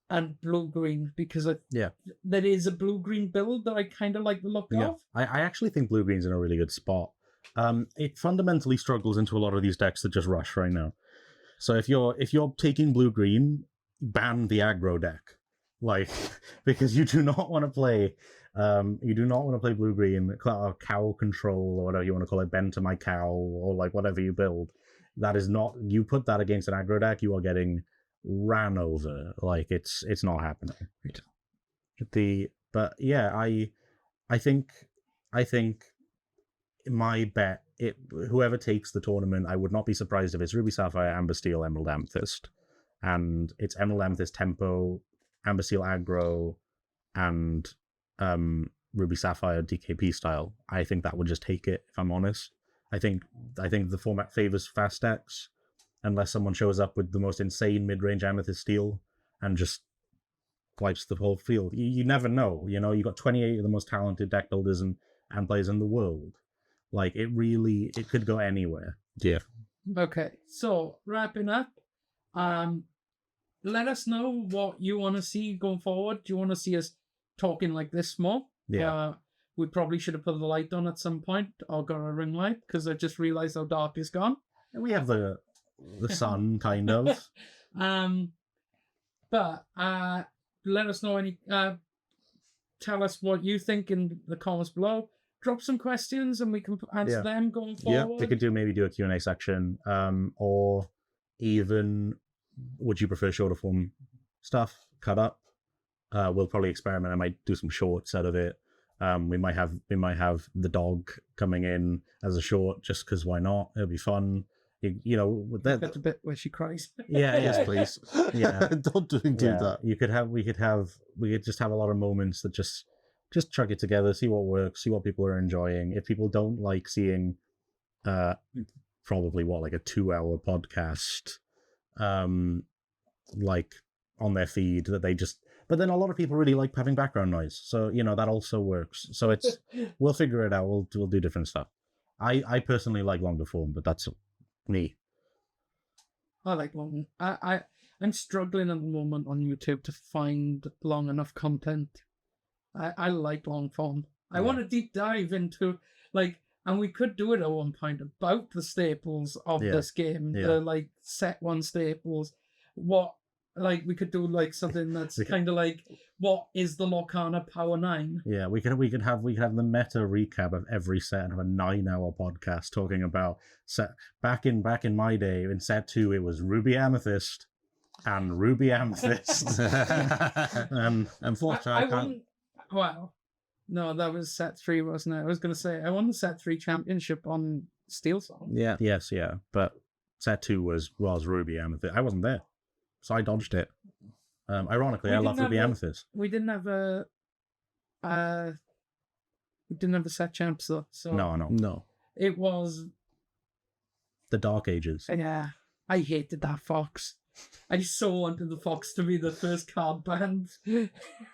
A: and Blue Green, because there is a Blue Green build that I kind of like the look of.
B: I actually think Blue Green's in a really good spot. It fundamentally struggles into a lot of these decks that just rush right now. So if you're taking Blue Green, ban the aggro deck, like, because you do not want to play Blue Green, cow control, or whatever you want to call it, bend to my cow, or like whatever you build. That is not, you put that against an aggro deck, you are getting ran over. Like, it's not happening. But yeah, I think my bet, whoever takes the tournament, I would not be surprised if it's Ruby Sapphire, Amber Steel, Emerald Amethyst, and it's Emerald Amethyst tempo, Amber Steel aggro, and Ruby Sapphire DKP style. I think that would just take it, if I'm honest. I think the format favors fast decks, unless someone shows up with the most insane mid-range Amethyst Steel and just wipes the whole field. You never know, you know. You got 28 of the most talented deck builders and players in the world. Like, it could go anywhere.
C: Yeah.
A: Okay, so wrapping up, let us know what you want to see going forward. Do you want to see us talking like this more?
B: Yeah.
A: We probably should have put the light on at some point, or got a ring light, because I just realised how dark it's gone.
B: We have the sun, kind of.
A: But let us know tell us what you think in the comments below. Drop some questions and we can answer them going forward.
B: Yeah, we could maybe do a Q&A section, or even, would you prefer shorter form stuff cut up? We'll probably experiment. I might do some shorts out of it. We might have the dog coming in as a short, just because why not? It'll be fun. You know,
A: that's a bit where she cries.
B: Yeah,
C: Yes, please.
B: Yeah,
C: Don't include that.
B: We could just have a lot of moments that just chug it together, see what works, see what people are enjoying. If people don't like seeing, probably like a 2-hour podcast, like on their feed that they just. But then a lot of people really like having background noise, so you know that also works. So it's we'll figure it out. We'll do different stuff. I personally like longer form, but that's me.
A: I like long. I'm struggling at the moment on YouTube to find long enough content. I like long form. I want to deep dive into, like, and we could do it at one point, about the staples of this game, the like set one staples. What, like, we could do like something that's kind of like, what is the Lorcana Power 9? Yeah, we could have the meta recap of every set and have a 9-hour podcast talking about set. Back in my day in set 2, it was Ruby Amethyst and Ruby Amethyst. Unfortunately, I can't. Wow. No, that was set 3, wasn't it? I was going to say, I won the set 3 championship on Steel Song. Yeah. Yes, yeah. But set 2 was Ruby Amethyst. I wasn't there, so I dodged it. Ironically, I love Ruby Amethyst. We didn't have a set champs, though. So no. It was the Dark Ages. Yeah. I hated that fox. I so wanted the fox to be the first card banned.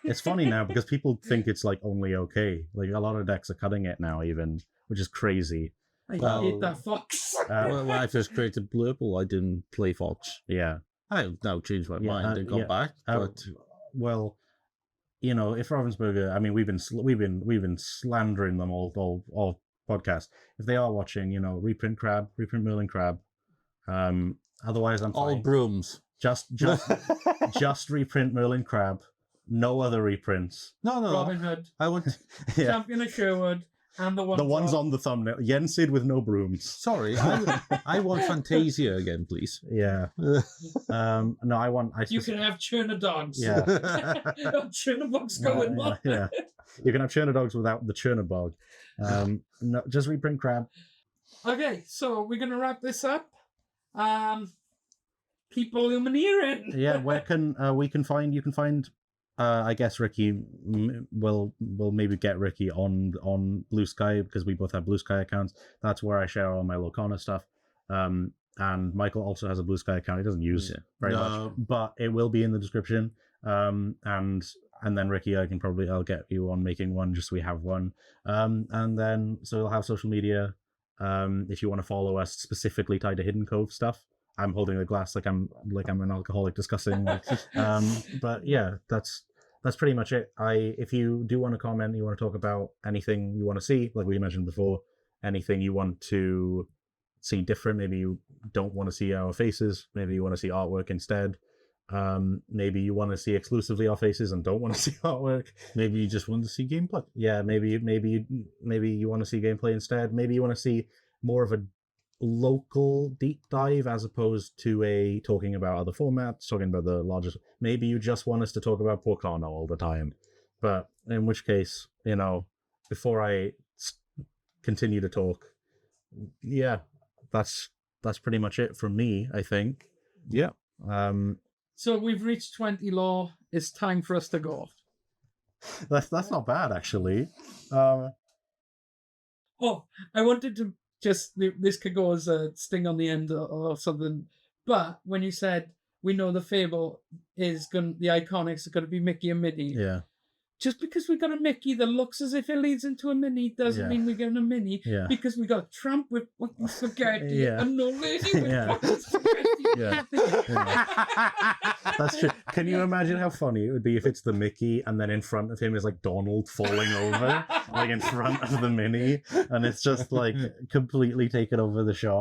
A: It's funny now because people think it's like only okay. Like a lot of decks are cutting it now, even, which is crazy. I hate that fox.
C: When I first created Blurple, I didn't play fox.
B: Yeah,
C: I now changed my mind and gone back. But
B: well, you know, if Ravensburger, I mean, we've been slandering them all podcast. If they are watching, you know, reprint Merlin Crab. Otherwise, I'm fine.
C: All brooms.
B: Just reprint Merlin Crab. No other reprints.
C: No.
A: Robin Hood.
C: I want
A: Champion of Sherwood and the ones
B: on the thumbnail. Yensid with no brooms.
C: Sorry, I want Fantasia again, please.
B: Yeah. No,
A: you can have Churner Dogs.
B: Yeah.
A: Churner Dogs going on.
B: Yeah. You can have Churner Dogs without the Churner Bog. No, just reprint Crab.
A: Okay, so we're gonna wrap this up. Keep illuminating.
B: Yeah, where can you can find I guess Ricky will maybe get Ricky on Blue Sky because we both have Blue Sky accounts. That's where I share all my Lorcana stuff. And Michael also has a Blue Sky account. He doesn't use it very much, but it will be in the description. And then Ricky, I'll get you on making one just so we have one. And then so we'll have social media. If you want to follow us specifically tied to HiddenCove stuff. I'm holding the glass like I'm an alcoholic discussing. But yeah, that's pretty much it. If you do want to comment, you want to talk about anything you want to see, like we mentioned before, anything you want to see different. Maybe you don't want to see our faces. Maybe you want to see artwork instead. Maybe you want to see exclusively our faces and don't want to see artwork.
C: Maybe you just want to see gameplay.
B: Yeah, maybe you want to see gameplay instead. Maybe you want to see more of a local deep dive as opposed to talking about other formats, talking about the largest. Maybe you just want us to talk about Porcano all the time. But in which case, before I continue to talk, yeah, that's pretty much it from me, I think.
C: Yeah.
A: So we've reached 20 lore. It's time for us to go.
B: That's not bad, actually.
A: I wanted to this could go as a sting on the end or something. But when you said we know the Fable the Iconics are going to be Mickey and Minnie.
B: Yeah.
A: Just because we got a Mickey that looks as if it leads into a Minnie doesn't mean we're getting a Minnie.
B: Yeah.
A: Because we got a tramp with fucking spaghetti and no lady with fucking spaghetti.
B: That's true. Can you imagine how funny it would be if it's the Mickey and then in front of him is like Donald falling over, like in front of the Minnie, and it's just like completely taken over the shot.